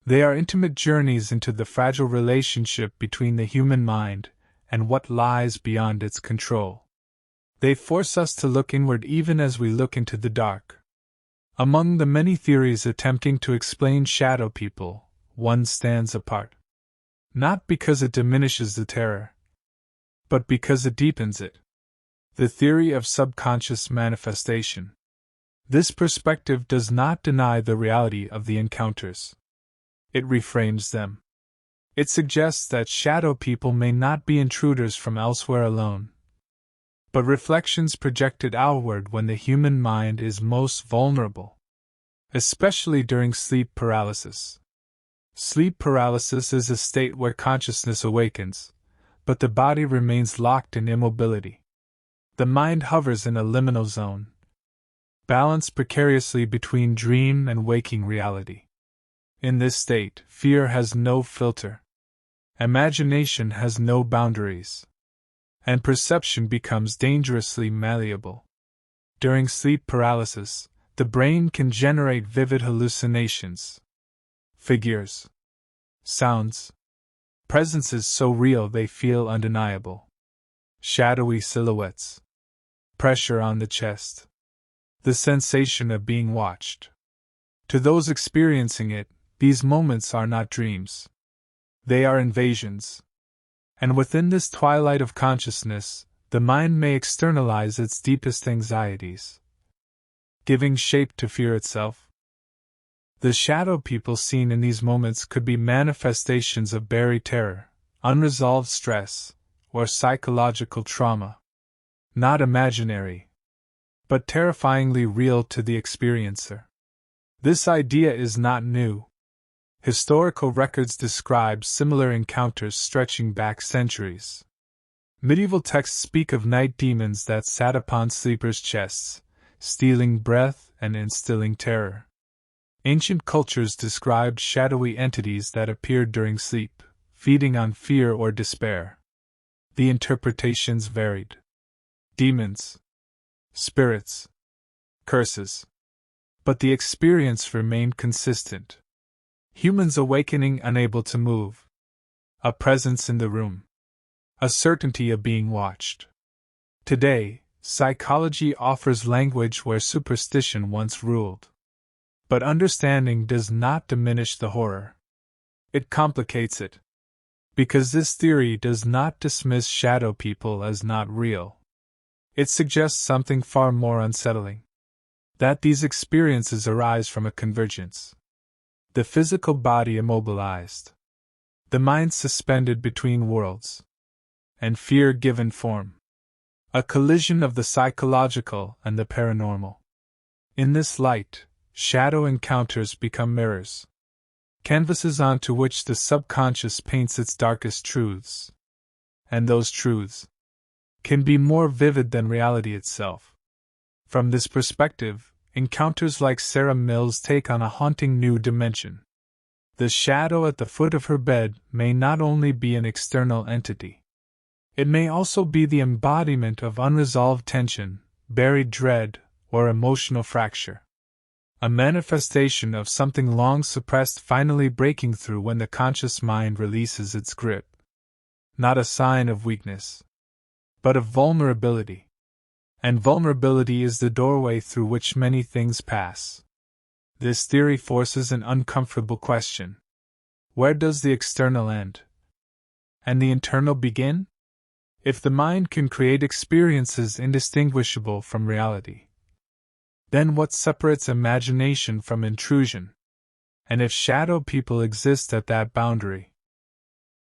[SPEAKER 1] They are intimate journeys into the fragile relationship between the human mind and what lies beyond its control. They force us to look inward even as we look into the dark. Among the many theories attempting to explain shadow people, one stands apart. Not because it diminishes the terror, but because it deepens it. The theory of subconscious manifestation. This perspective does not deny the reality of the encounters. It reframes them. It suggests that shadow people may not be intruders from elsewhere alone, but reflections projected outward when the human mind is most vulnerable, especially during sleep paralysis. Sleep paralysis is a state where consciousness awakens, but the body remains locked in immobility. The mind hovers in a liminal zone, balanced precariously between dream and waking reality. In this state, fear has no filter, imagination has no boundaries, and perception becomes dangerously malleable. During sleep paralysis, the brain can generate vivid hallucinations, figures, sounds, presences so real they feel undeniable, shadowy silhouettes, pressure on the chest, the sensation of being watched. To those experiencing it, these moments are not dreams. They are invasions. And within this twilight of consciousness, the mind may externalize its deepest anxieties, giving shape to fear itself. The shadow people seen in these moments could be manifestations of buried terror, unresolved stress, or psychological trauma. Not imaginary, but terrifyingly real to the experiencer. This idea is not new. Historical records describe similar encounters stretching back centuries. Medieval texts speak of night demons that sat upon sleepers' chests, stealing breath and instilling terror. Ancient cultures described shadowy entities that appeared during sleep, feeding on fear or despair. The interpretations varied. Demons, spirits, curses. But the experience remained consistent. Humans awakening unable to move. A presence in the room. A certainty of being watched. Today, psychology offers language where superstition once ruled. But understanding does not diminish the horror. It complicates it. Because this theory does not dismiss shadow people as not real. It suggests something far more unsettling. That these experiences arise from a convergence. The physical body immobilized. The mind suspended between worlds. And fear given form. A collision of the psychological and the paranormal. In this light, shadow encounters become mirrors. Canvases onto which the subconscious paints its darkest truths. And those truths can be more vivid than reality itself. From this perspective, encounters like Sarah Mills take on a haunting new dimension. The shadow at the foot of her bed may not only be an external entity. It may also be the embodiment of unresolved tension, buried dread, or emotional fracture. A manifestation of something long suppressed finally breaking through when the conscious mind releases its grip. Not a sign of weakness, but of vulnerability. And vulnerability is the doorway through which many things pass. This theory forces an uncomfortable question. Where does the external end? And the internal begin? If the mind can create experiences indistinguishable from reality, then what separates imagination from intrusion? And if shadow people exist at that boundary,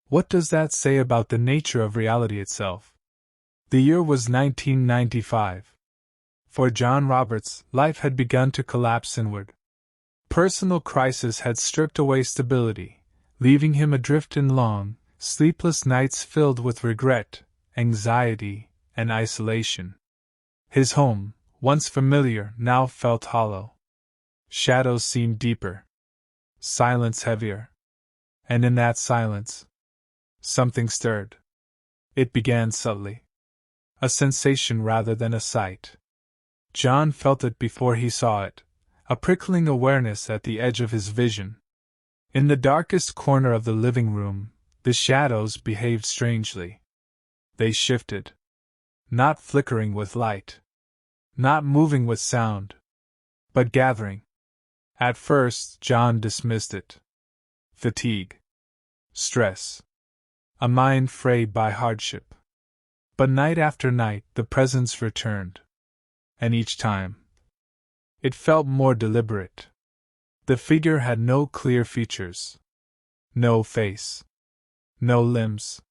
[SPEAKER 1] what does that say about the nature of reality itself? The year was 1995. For John Roberts, life had begun to collapse inward. Personal crisis had stripped away stability, leaving him adrift in long, sleepless nights filled with regret, anxiety, and isolation. His home, once familiar, now felt hollow. Shadows seemed deeper, silence heavier. And in that silence, something stirred. It began subtly. A sensation rather than a sight. John felt it before he saw it, a prickling awareness at the edge of his vision. In the darkest corner of the living room, the shadows behaved strangely. They shifted. Not flickering with light. Not moving with sound. But gathering. At first, John dismissed it. Fatigue. Stress. A mind frayed by hardship. But night after night, the presence returned. And each time, it felt more deliberate. The figure had no clear features. No face. No limbs.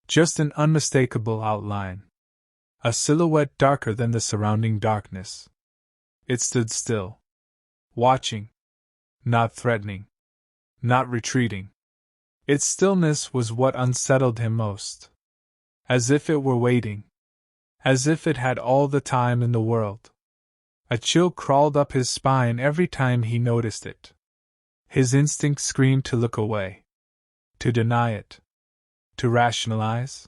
[SPEAKER 1] Just an unmistakable outline. A silhouette darker than the surrounding darkness. It stood still. Watching. Not threatening. Not retreating. Its stillness was what unsettled him most. As if it were waiting. As if it had all the time in the world. A chill crawled up his spine every time he noticed it. His instinct screamed to look away. To deny it. To rationalize.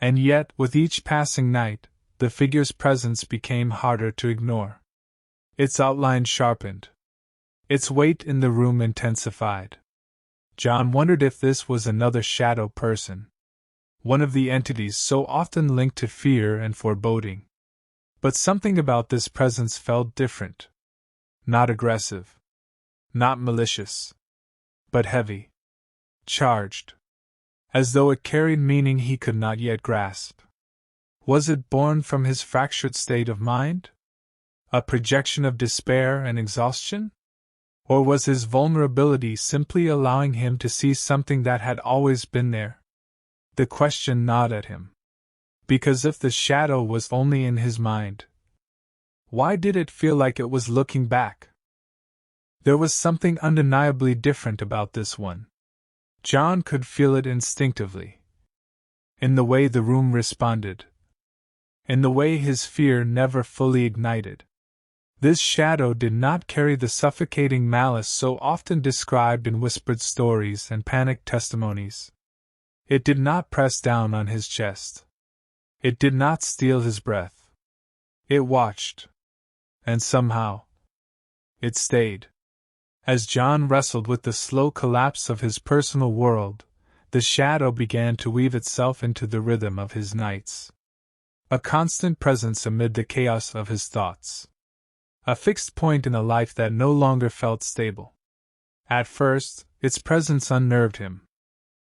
[SPEAKER 1] And yet, with each passing night, the figure's presence became harder to ignore. Its outline sharpened. Its weight in the room intensified. John wondered if this was another shadow person. One of the entities so often linked to fear and foreboding. But something about this presence felt different. Not aggressive. Not malicious. But heavy. Charged. As though it carried meaning he could not yet grasp. Was it born from his fractured state of mind? A projection of despair and exhaustion? Or was his vulnerability simply allowing him to see something that had always been there? The question gnawed at him. Because if the shadow was only in his mind, why did it feel like it was looking back? There was something undeniably different about this one. John could feel it instinctively. In the way the room responded. In the way his fear never fully ignited. This shadow did not carry the suffocating malice so often described in whispered stories and panicked testimonies. It did not press down on his chest. It did not steal his breath. It watched. And somehow, it stayed. As John wrestled with the slow collapse of his personal world, the shadow began to weave itself into the rhythm of his nights. A constant presence amid the chaos of his thoughts. A fixed point in a life that no longer felt stable. At first, its presence unnerved him.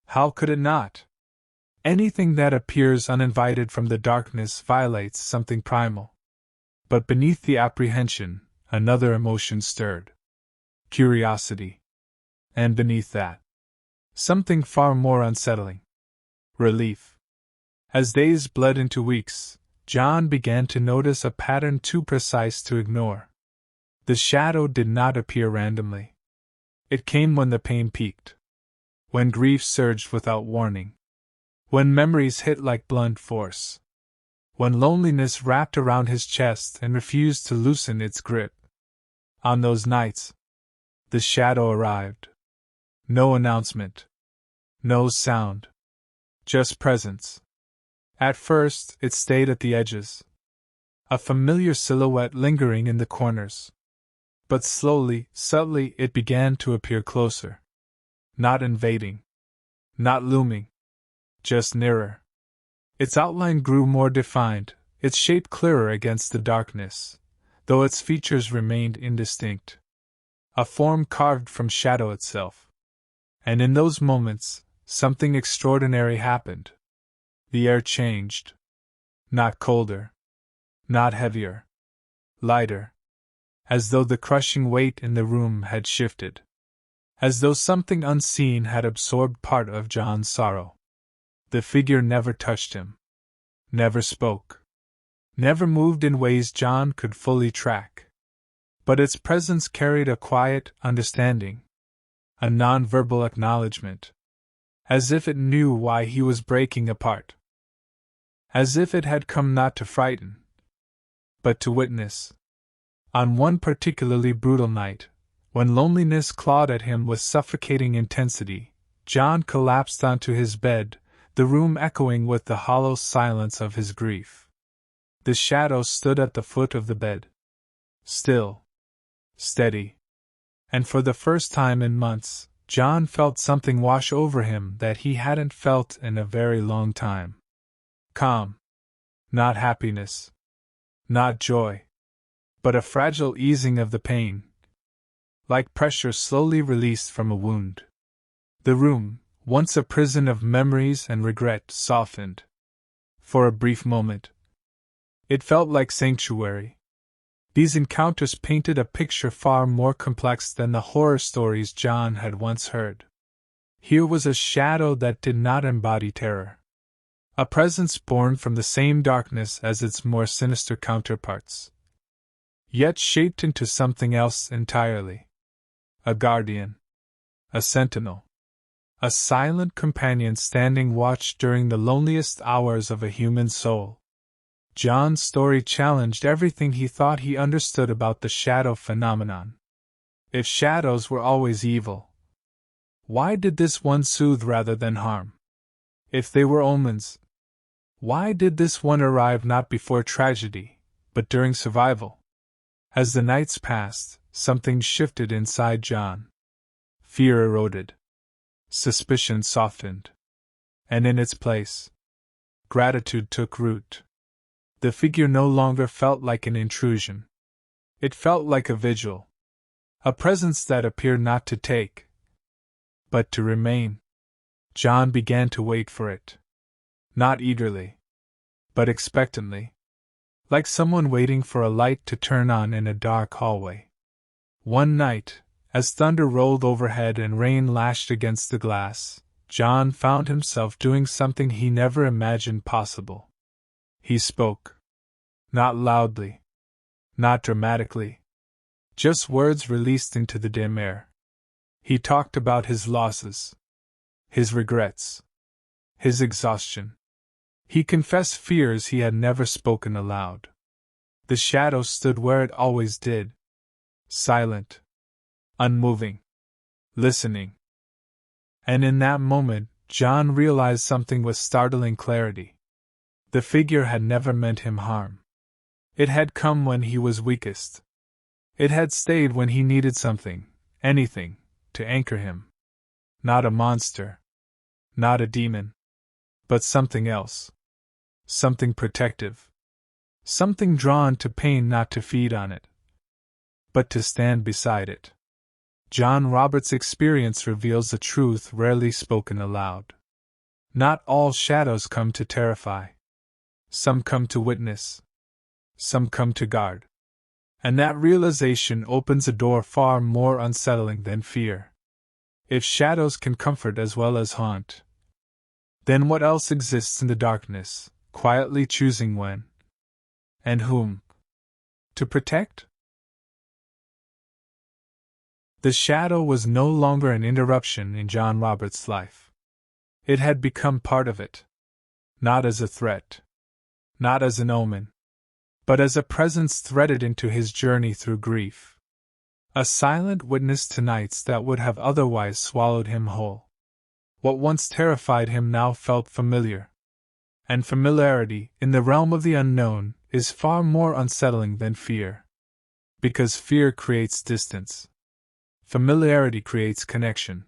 [SPEAKER 1] How could it not? Anything that appears uninvited from the darkness violates something primal. But beneath the apprehension, another emotion stirred. Curiosity. And beneath that, something far more unsettling. Relief. As days bled into weeks, John began to notice a pattern too precise to ignore. The shadow did not appear randomly. It came when the pain peaked. When grief surged without warning. When memories hit like blunt force. When loneliness wrapped around his chest and refused to loosen its grip. On those nights, the shadow arrived. No announcement. No sound. Just presence. At first, it stayed at the edges. A familiar silhouette lingering in the corners. But slowly, subtly, it began to appear closer. Not invading. Not looming. Just nearer. Its outline grew more defined, its shape clearer against the darkness, though its features remained indistinct. A form carved from shadow itself. And in those moments, something extraordinary happened. The air changed. Not colder. Not heavier. Lighter. As though the crushing weight in the room had shifted. As though something unseen had absorbed part of John's sorrow. The figure never touched him. Never spoke. Never moved in ways John could fully track. But its presence carried a quiet understanding. A non-verbal acknowledgement. As if it knew why he was breaking apart. as if it had come not to frighten, but to witness. On one particularly brutal night, when loneliness clawed at him with suffocating intensity, John collapsed onto his bed, the room echoing with the hollow silence of his grief. The shadow stood at the foot of the bed. Still. Steady. And for the first time in months, John felt something wash over him that he hadn't felt in a very long time. Calm. Not happiness. Not joy. But a fragile easing of the pain. Like pressure slowly released from a wound. The room, once a prison of memories and regret, softened. For a brief moment. It felt like sanctuary. These encounters painted a picture far more complex than the horror stories John had once heard. Here was a shadow that did not embody terror. A presence born from the same darkness as its more sinister counterparts. Yet shaped into something else entirely. A guardian. A sentinel. A silent companion standing watch during the loneliest hours of a human soul. John's story challenged everything he thought he understood about the shadow phenomenon. If shadows were always evil, why did this one soothe rather than harm? If they were omens, why did this one arrive not before tragedy, but during survival? As the nights passed, something shifted inside John. Fear eroded. Suspicion softened. And in its place, gratitude took root. The figure no longer felt like an intrusion. It felt like a vigil. A presence that appeared not to take, but to remain. John began to wait for it. Not eagerly, but expectantly. Like someone waiting for a light to turn on in a dark hallway. One night, as thunder rolled overhead and rain lashed against the glass, John found himself doing something he never imagined possible. He spoke. Not loudly. Not dramatically. Just words released into the dim air. He talked about his losses. His regrets. His exhaustion. He confessed fears he had never spoken aloud. The shadow stood where it always did. Silent. Unmoving. Listening. And in that moment, John realized something with startling clarity. The figure had never meant him harm. It had come when he was weakest. It had stayed when he needed something, anything, to anchor him. Not a monster. Not a demon. But something else. Something protective. Something drawn to pain not to feed on it, but to stand beside it. John Roberts' experience reveals a truth rarely spoken aloud. Not all shadows come to terrify. Some come to witness. Some come to guard. And that realization opens a door far more unsettling than fear. If shadows can comfort as well as haunt, then what else exists in the darkness, quietly choosing when and whom to protect? The shadow was no longer an interruption in John Roberts' life. It had become part of it. Not as a threat. Not as an omen. But as a presence threaded into his journey through grief. A silent witness to nights that would have otherwise swallowed him whole. What once terrified him now felt familiar. And familiarity, in the realm of the unknown, is far more unsettling than fear. Because fear creates distance. Familiarity creates connection.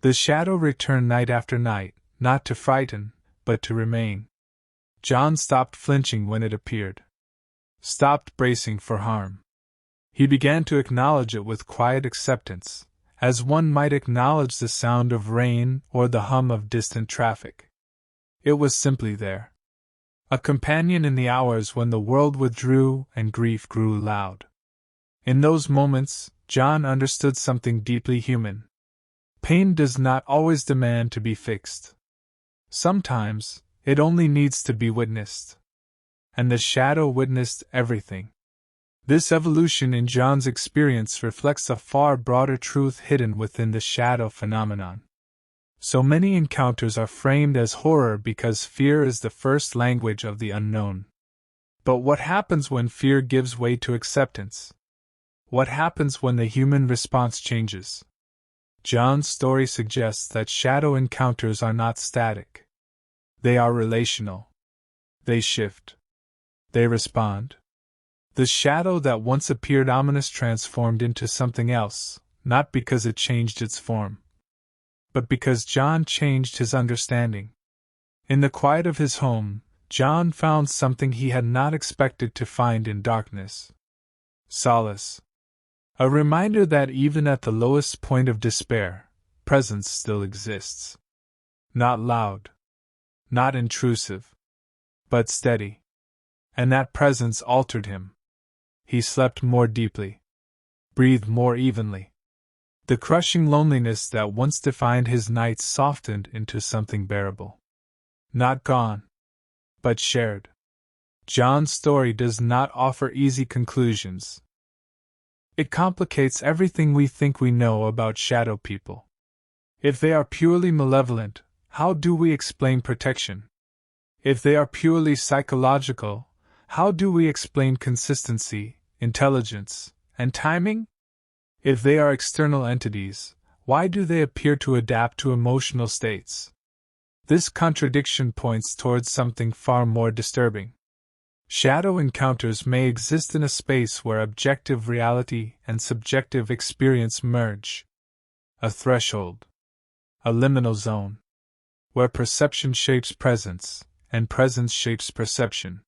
[SPEAKER 1] The shadow returned night after night, not to frighten, but to remain. John stopped flinching when it appeared. Stopped bracing for harm. He began to acknowledge it with quiet acceptance, as one might acknowledge the sound of rain or the hum of distant traffic. It was simply there. A companion in the hours when the world withdrew and grief grew loud. In those moments, John understood something deeply human. Pain does not always demand to be fixed. Sometimes, it only needs to be witnessed. And the shadow witnessed everything. This evolution in John's experience reflects a far broader truth hidden within the shadow phenomenon. So many encounters are framed as horror because fear is the first language of the unknown. But what happens when fear gives way to acceptance? What happens when the human response changes? John's story suggests that shadow encounters are not static. They are relational. They shift. They respond. The shadow that once appeared ominous transformed into something else, not because it changed its form, but because John changed his understanding. In the quiet of his home, John found something he had not expected to find in darkness. Solace. A reminder that even at the lowest point of despair, presence still exists. Not loud, not intrusive, but steady. And that presence altered him. He slept more deeply, breathed more evenly. The crushing loneliness that once defined his nights softened into something bearable. Not gone, but shared. John's story does not offer easy conclusions. It complicates everything we think we know about shadow people. If they are purely malevolent, how do we explain protection? If they are purely psychological, how do we explain consistency, intelligence, and timing? If they are external entities, why do they appear to adapt to emotional states? This contradiction points towards something far more disturbing. Shadow encounters may exist in a space where objective reality and subjective experience merge. A threshold. A liminal zone. Where perception shapes presence, and presence shapes perception.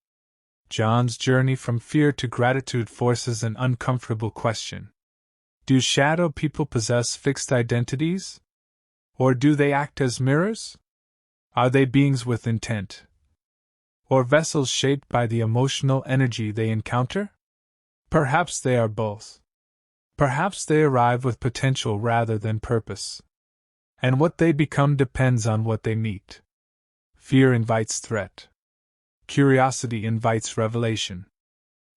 [SPEAKER 1] John's journey from fear to gratitude forces an uncomfortable question. Do shadow people possess fixed identities? Or do they act as mirrors? Are they beings with intent? Or vessels shaped by the emotional energy they encounter? Perhaps they are both. Perhaps they arrive with potential rather than purpose. And what they become depends on what they meet. Fear invites threat. Curiosity invites revelation.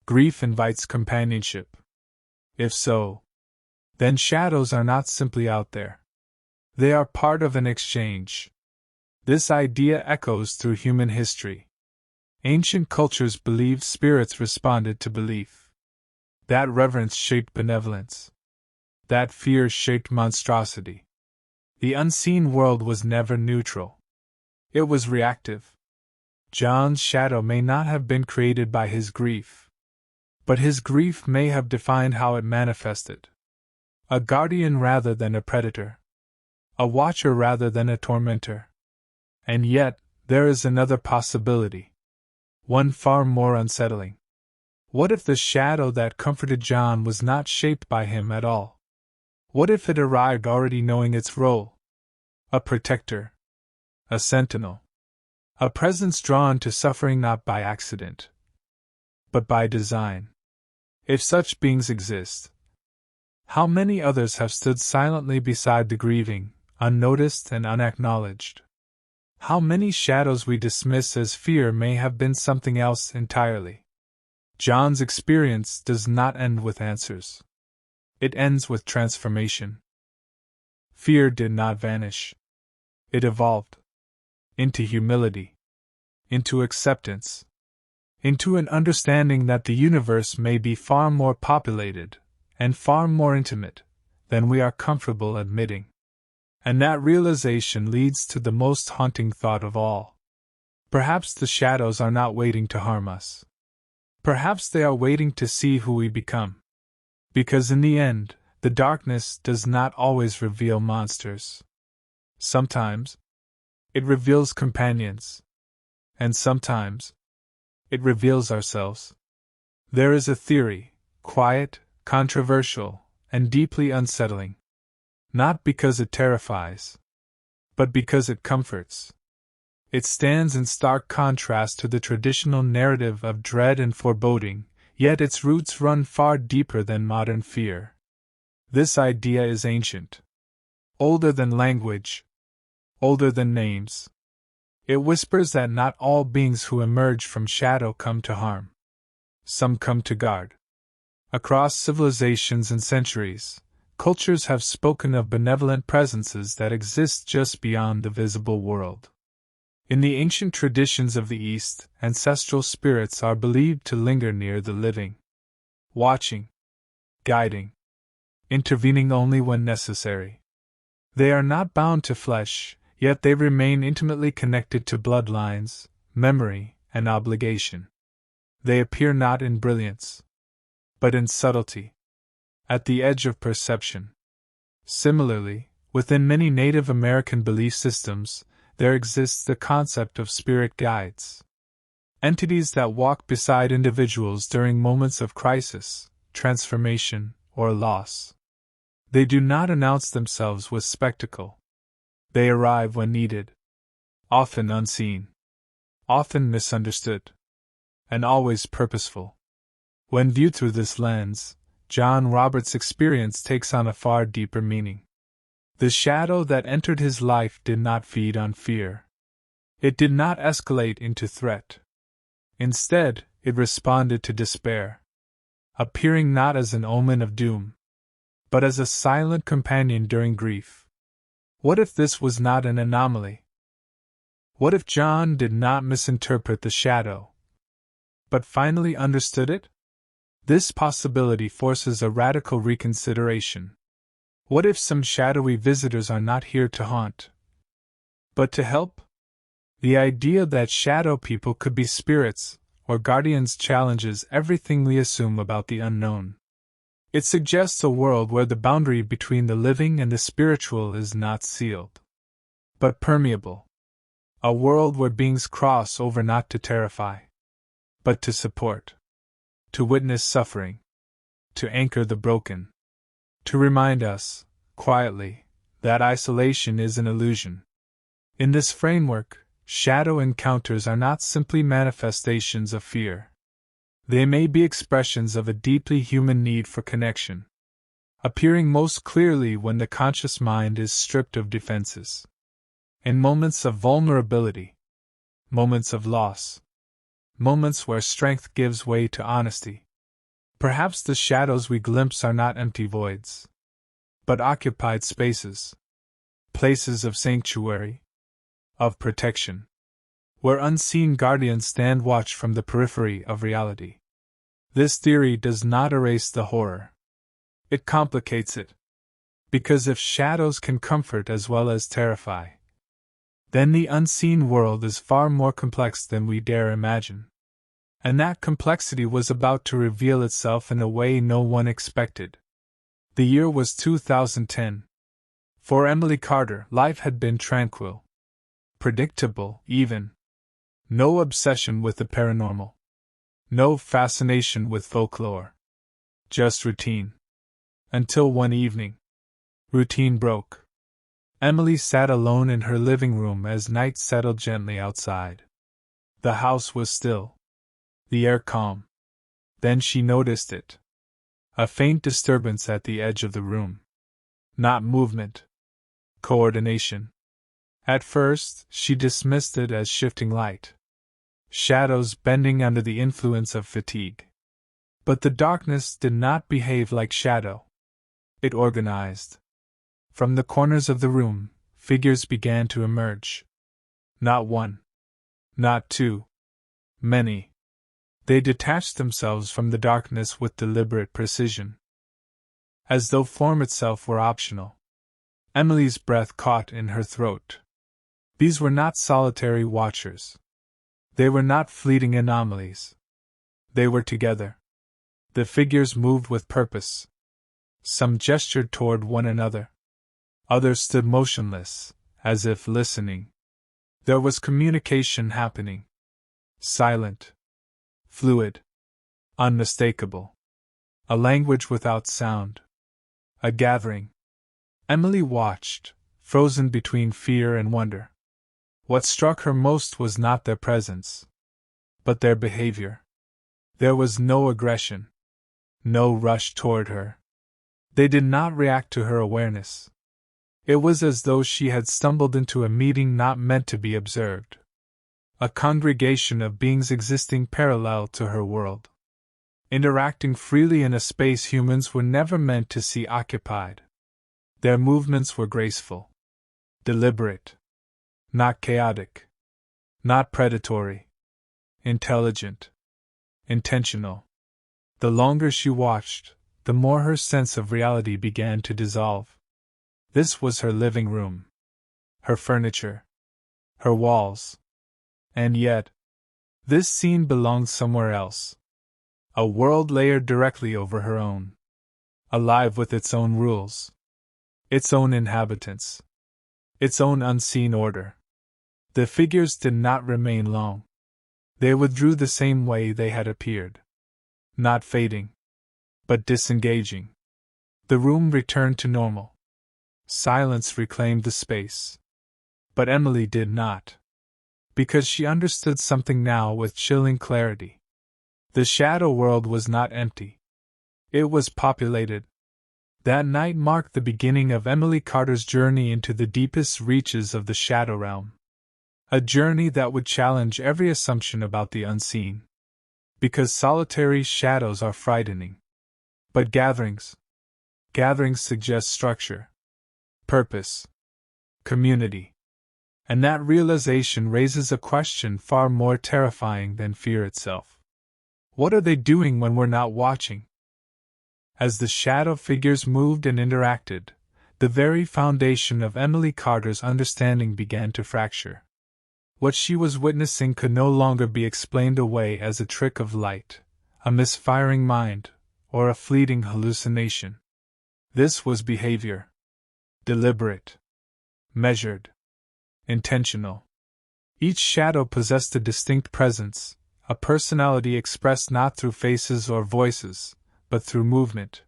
[SPEAKER 1] Grief invites companionship. If so, then shadows are not simply out there. They are part of an exchange. This idea echoes through human history. Ancient cultures believed spirits responded to belief. That reverence shaped benevolence. That fear shaped monstrosity. The unseen world was never neutral. It was reactive. John's shadow may not have been created by his grief, but his grief may have defined how it manifested. A guardian rather than a predator. A watcher rather than a tormentor. And yet, there is another possibility. One far more unsettling. What if the shadow that comforted John was not shaped by him at all? What if it arrived already knowing its role? A protector. A sentinel. A presence drawn to suffering not by accident, but by design. If such beings exist, how many others have stood silently beside the grieving, unnoticed and unacknowledged? How many shadows we dismiss as fear may have been something else entirely? John's experience does not end with answers. It ends with transformation. Fear did not vanish. It evolved. Into humility. Into acceptance. Into an understanding that the universe may be far more populated, and far more intimate, than we are comfortable admitting. And that realization leads to the most haunting thought of all. Perhaps the shadows are not waiting to harm us. Perhaps they are waiting to see who we become. Because in the end, the darkness does not always reveal monsters. Sometimes, it reveals companions. And sometimes, it reveals ourselves. There is a theory, quiet, controversial, and deeply unsettling. Not because it terrifies, but because it comforts. It stands in stark contrast to the traditional narrative of dread and foreboding, yet its roots run far deeper than modern fear. This idea is ancient. Older than language. Older than names. It whispers that not all beings who emerge from shadow come to harm. Some come to guard. Across civilizations and centuries, cultures have spoken of benevolent presences that exist just beyond the visible world. In the ancient traditions of the East, ancestral spirits are believed to linger near the living, watching, guiding, intervening only when necessary. They are not bound to flesh, yet they remain intimately connected to bloodlines, memory, and obligation. They appear not in brilliance, but in subtlety, at the edge of perception. Similarly, within many Native American belief systems, there exists the concept of spirit guides. Entities that walk beside individuals during moments of crisis, transformation, or loss. They do not announce themselves with spectacle. They arrive when needed, often unseen, often misunderstood, and always purposeful. When viewed through this lens, John Roberts' experience takes on a far deeper meaning. The shadow that entered his life did not feed on fear. It did not escalate into threat. Instead, it responded to despair, appearing not as an omen of doom, but as a silent companion during grief. What if this was not an anomaly? What if John did not misinterpret the shadow, but finally understood it? This possibility forces a radical reconsideration. What if some shadowy visitors are not here to haunt, but to help? The idea that shadow people could be spirits or guardians challenges everything we assume about the unknown. It suggests a world where the boundary between the living and the spiritual is not sealed, but permeable. A world where beings cross over not to terrify, but to support, to witness suffering, to anchor the broken, to remind us, quietly, that isolation is an illusion. In this framework, shadow encounters are not simply manifestations of fear. They may be expressions of a deeply human need for connection, appearing most clearly when the conscious mind is stripped of defenses. In moments of vulnerability, moments of loss, moments where strength gives way to honesty. Perhaps the shadows we glimpse are not empty voids, but occupied spaces, places of sanctuary, of protection, where unseen guardians stand watch from the periphery of reality. This theory does not erase the horror. It complicates it. Because if shadows can comfort as well as terrify, then the unseen world is far more complex than we dare imagine. And that complexity was about to reveal itself in a way no one expected. The year was 2010. For Emily Carter, life had been tranquil, predictable, even. No obsession with the paranormal. No fascination with folklore. Just routine. Until one evening, routine broke. Emily sat alone in her living room as night settled gently outside. The house was still, the air calm. Then she noticed it. A faint disturbance at the edge of the room. Not movement. Coordination. At first, she dismissed it as shifting light. Shadows bending under the influence of fatigue. But the darkness did not behave like shadow. It organized. From the corners of the room, figures began to emerge. Not one. Not two. Many. They detached themselves from the darkness with deliberate precision, as though form itself were optional. Emily's breath caught in her throat. These were not solitary watchers. They were not fleeting anomalies. They were together. The figures moved with purpose. Some gestured toward one another. Others stood motionless, as if listening. There was communication happening. Silent. Fluid. Unmistakable. A language without sound. A gathering. Emily watched, frozen between fear and wonder. What struck her most was not their presence, but their behavior. There was no aggression. No rush toward her. They did not react to her awareness. It was as though she had stumbled into a meeting not meant to be observed. A congregation of beings existing parallel to her world. interacting freely in a space humans were never meant to see occupied. Their movements were graceful, deliberate, not chaotic, not predatory, intelligent, intentional. The longer she watched, the more her sense of reality began to dissolve. This was her living room, her furniture, her walls. And yet, this scene belonged somewhere else. A world layered directly over her own. Alive with its own rules. Its own inhabitants. Its own unseen order. The figures did not remain long. They withdrew the same way they had appeared. Not fading, but disengaging. The room returned to normal. Silence reclaimed the space. But Emily did not. Because she understood something now with chilling clarity. The shadow world was not empty. It was populated. That night marked the beginning of Emily Carter's journey into the deepest reaches of the shadow realm. A journey that would challenge every assumption about the unseen. Because solitary shadows are frightening. But gatherings suggest structure, purpose, community. And that realization raises a question far more terrifying than fear itself. What are they doing when we're not watching? As the shadow figures moved and interacted, the very foundation of Emily Carter's understanding began to fracture. What she was witnessing could no longer be explained away as a trick of light, a misfiring mind, or a fleeting hallucination. This was behavior. Deliberate. Measured. Intentional. Each shadow possessed a distinct presence, a personality expressed not through faces or voices, but through movement.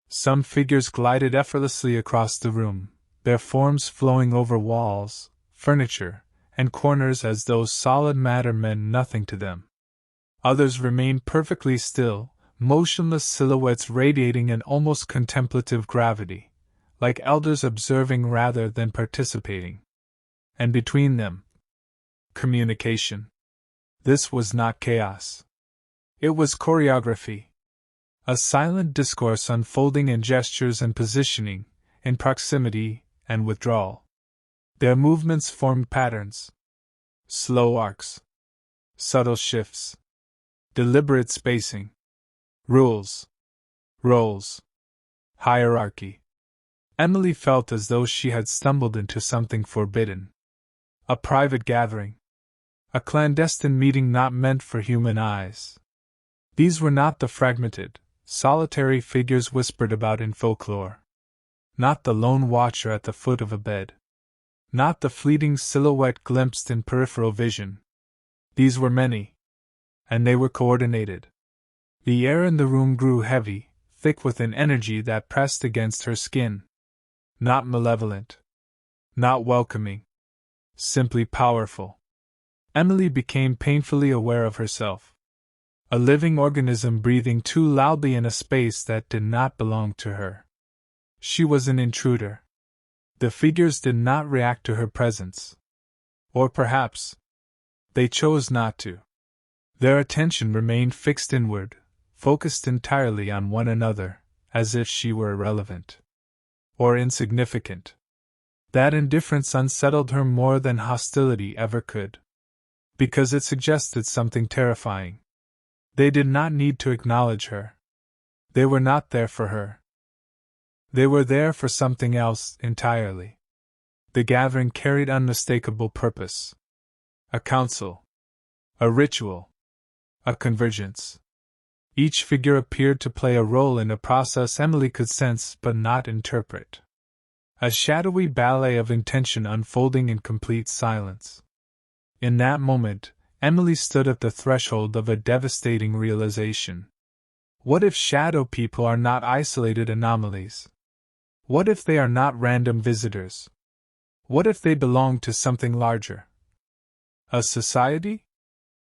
[SPEAKER 1] Some figures glided effortlessly across the room, their forms flowing over walls, furniture, and corners as though solid matter meant nothing to them. Others remained perfectly still, motionless silhouettes radiating an almost contemplative gravity, like elders observing rather than participating. And between them, communication. This was not chaos. It was choreography. A silent discourse unfolding in gestures and positioning, in proximity and withdrawal. Their movements formed patterns. Slow arcs. Subtle shifts. Deliberate spacing. Rules. Roles. Hierarchy. Emily felt as though she had stumbled into something forbidden. A private gathering. A clandestine meeting not meant for human eyes. These were not the fragmented, solitary figures whispered about in folklore. Not the lone watcher at the foot of a bed. Not the fleeting silhouette glimpsed in peripheral vision. These were many. And they were coordinated. The air in the room grew heavy, thick with an energy that pressed against her skin. Not malevolent. Not welcoming. Simply powerful. Emily became painfully aware of herself. A living organism breathing too loudly in a space that did not belong to her. She was an intruder. The figures did not react to her presence. Or perhaps, they chose not to. Their attention remained fixed inward, focused entirely on one another, as if she were irrelevant. Or insignificant. That indifference unsettled her more than hostility ever could. Because it suggested something terrifying. They did not need to acknowledge her. They were not there for her. They were there for something else entirely. The gathering carried unmistakable purpose. A council. A ritual. A convergence. Each figure appeared to play a role in a process Emily could sense but not interpret. A shadowy ballet of intention unfolding in complete silence. In that moment, Emily stood at the threshold of a devastating realization. What if shadow people are not isolated anomalies? What if they are not random visitors? What if they belong to something larger? A society?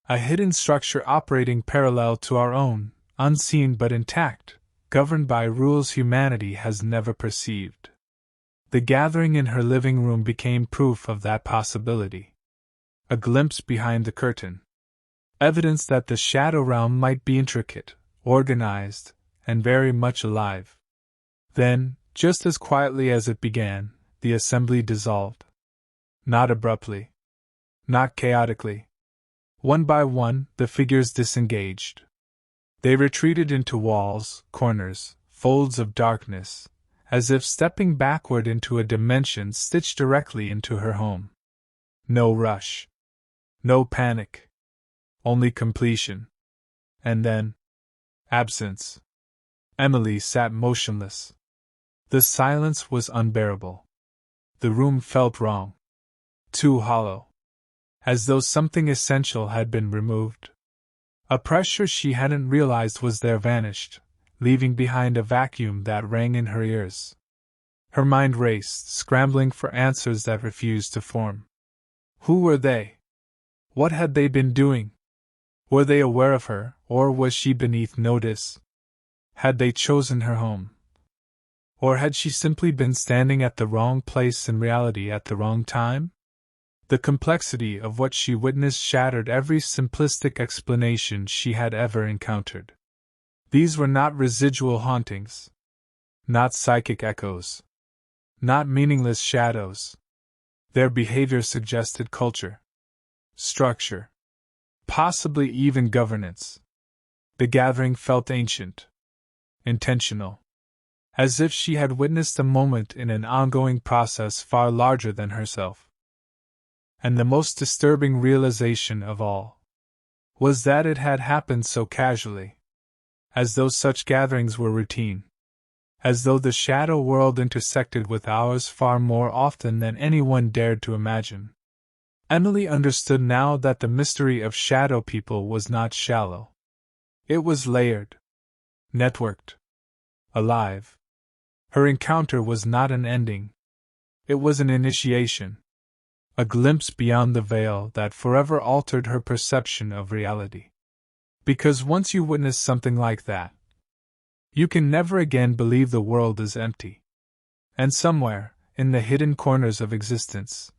[SPEAKER 1] A hidden structure operating parallel to our own, unseen but intact, governed by rules humanity has never perceived. The gathering in her living room became proof of that possibility. A glimpse behind the curtain. Evidence that the shadow realm might be intricate, organized, and very much alive. Then, just as quietly as it began, the assembly dissolved. Not abruptly. Not chaotically. One by one, the figures disengaged. They retreated into walls, corners, folds of darkness, as if stepping backward into a dimension stitched directly into her home. No rush. No panic. Only completion. And then, absence. Emily sat motionless. The silence was unbearable. The room felt wrong. Too hollow. As though something essential had been removed. A pressure she hadn't realized was there vanished, leaving behind a vacuum that rang in her ears. Her mind raced, scrambling for answers that refused to form. Who were they? What had they been doing? Were they aware of her, or was she beneath notice? Had they chosen her home? Or had she simply been standing at the wrong place in reality at the wrong time? The complexity of what she witnessed shattered every simplistic explanation she had ever encountered. These were not residual hauntings. Not psychic echoes. Not meaningless shadows. Their behavior suggested culture. Structure. Possibly even governance. The gathering felt ancient. Intentional. As if she had witnessed a moment in an ongoing process far larger than herself. And the most disturbing realization of all was that it had happened so casually. As though such gatherings were routine. As though the shadow world intersected with ours far more often than anyone dared to imagine. Emily understood now that the mystery of shadow people was not shallow. It was layered. Networked. Alive. Her encounter was not an ending. It was an initiation. A glimpse beyond the veil that forever altered her perception of reality. Because once you witness something like that, you can never again believe the world is empty. And somewhere, in the hidden corners of existence,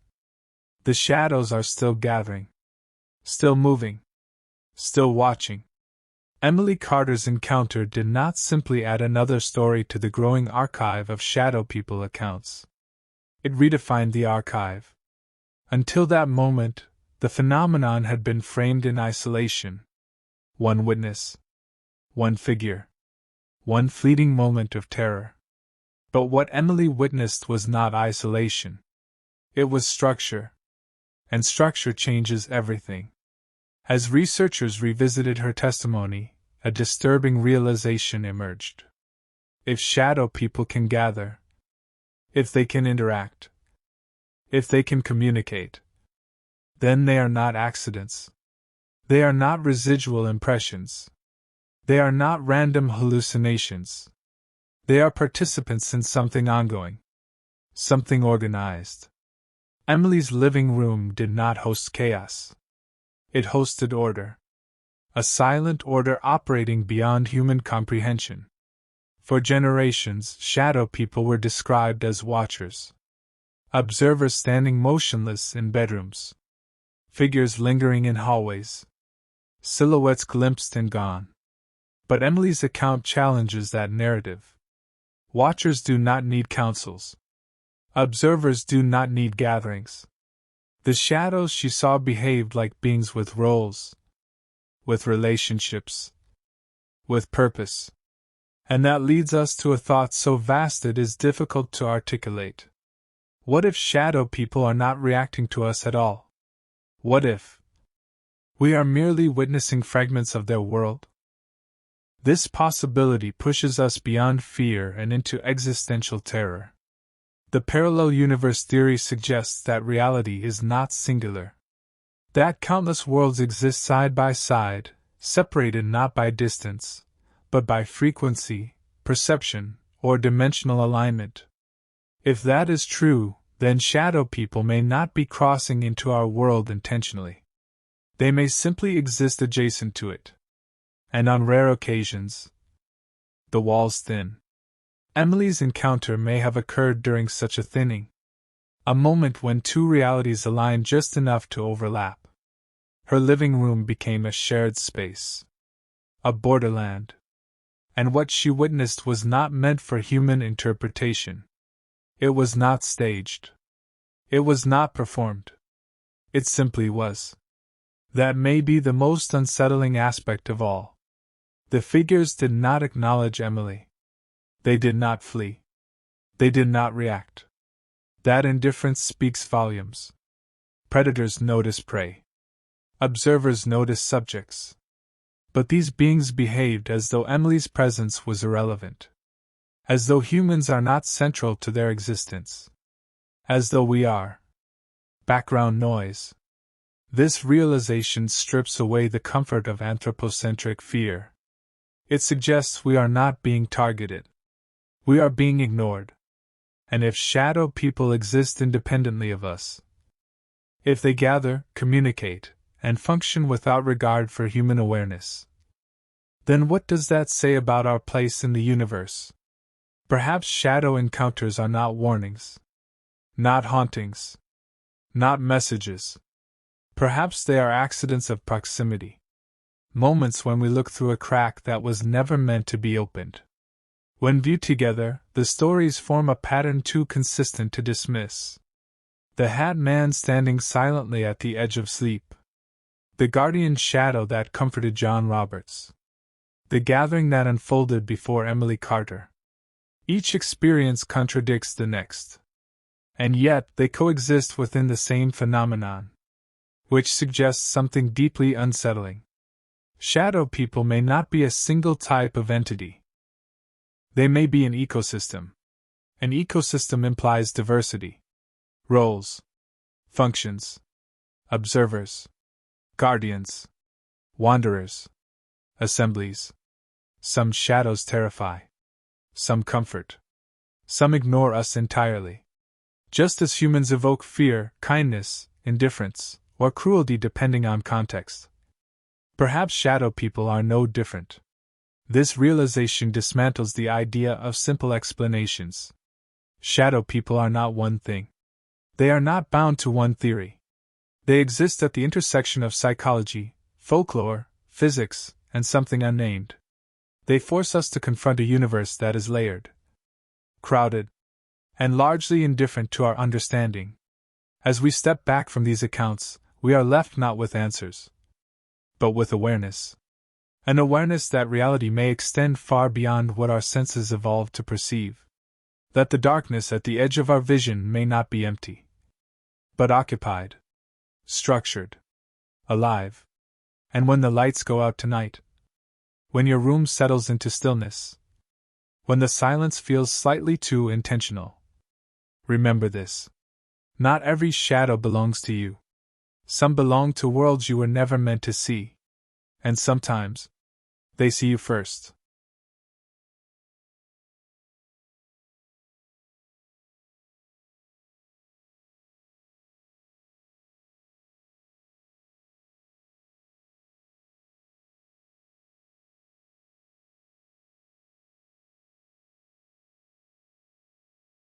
[SPEAKER 1] the shadows are still gathering, still moving, still watching. Emily Carter's encounter did not simply add another story to the growing archive of shadow people accounts. It redefined the archive. Until that moment, the phenomenon had been framed in isolation. One witness. One figure. One fleeting moment of terror. But what Emily witnessed was not isolation. It was structure. And structure changes everything. As researchers revisited her testimony, a disturbing realization emerged. If shadow people can gather, if they can interact, if they can communicate, then they are not accidents. They are not residual impressions. They are not random hallucinations. They are participants in something ongoing. Something organized. Emily's living room did not host chaos. It hosted order. A silent order operating beyond human comprehension. For generations, shadow people were described as watchers. Observers standing motionless in bedrooms. Figures lingering in hallways. Silhouettes glimpsed and gone. But Emily's account challenges that narrative. Watchers do not need councils. Observers do not need gatherings. The shadows she saw behaved like beings with roles, with relationships, with purpose. And that leads us to a thought so vast it is difficult to articulate. What if shadow people are not reacting to us at all? What if we are merely witnessing fragments of their world? This possibility pushes us beyond fear and into existential terror. The parallel universe theory suggests that reality is not singular. That countless worlds exist side by side, separated not by distance, but by frequency, perception, or dimensional alignment. If that is true, then shadow people may not be crossing into our world intentionally. They may simply exist adjacent to it. And on rare occasions, the walls thin. Emily's encounter may have occurred during such a thinning. A moment when two realities aligned just enough to overlap. Her living room became a shared space. A borderland. and what she witnessed was not meant for human interpretation. It was not staged. It was not performed. It simply was. That may be the most unsettling aspect of all. The figures did not acknowledge Emily. They did not flee. They did not react. That indifference speaks volumes. Predators notice prey. Observers notice subjects. But these beings behaved as though Emily's presence was irrelevant. As though humans are not central to their existence. As though we are background noise. This realization strips away the comfort of anthropocentric fear. It suggests we are not being targeted. We are being ignored. And if shadow people exist independently of us, if they gather, communicate, and function without regard for human awareness, then what does that say about our place in the universe? Perhaps shadow encounters are not warnings, not hauntings, not messages. Perhaps they are accidents of proximity. Moments when we look through a crack that was never meant to be opened. When viewed together, the stories form a pattern too consistent to dismiss. The Hat Man standing silently at the edge of sleep. The guardian shadow that comforted John Roberts. The gathering that unfolded before Emily Carter. Each experience contradicts the next. And yet they coexist within the same phenomenon, which suggests something deeply unsettling. Shadow people may not be a single type of entity. They may be an ecosystem. An ecosystem implies diversity. Roles. Functions. Observers. Guardians. Wanderers. Assemblies. Some shadows terrify. Some comfort. Some ignore us entirely. Just as humans evoke fear, kindness, indifference, or cruelty depending on context. Perhaps shadow people are no different. This realization dismantles the idea of simple explanations. Shadow people are not one thing. They are not bound to one theory. They exist at the intersection of psychology, folklore, physics, and something unnamed. They force us to confront a universe that is layered, crowded, and largely indifferent to our understanding. As we step back from these accounts, we are left not with answers, but with awareness. An awareness that reality may extend far beyond what our senses evolved to perceive. That the darkness at the edge of our vision may not be empty, but occupied, structured, alive. And when the lights go out tonight, when your room settles into stillness, when the silence feels slightly too intentional, remember this. Not every shadow belongs to you. Some belong to worlds you were never meant to see. And sometimes, they see you first.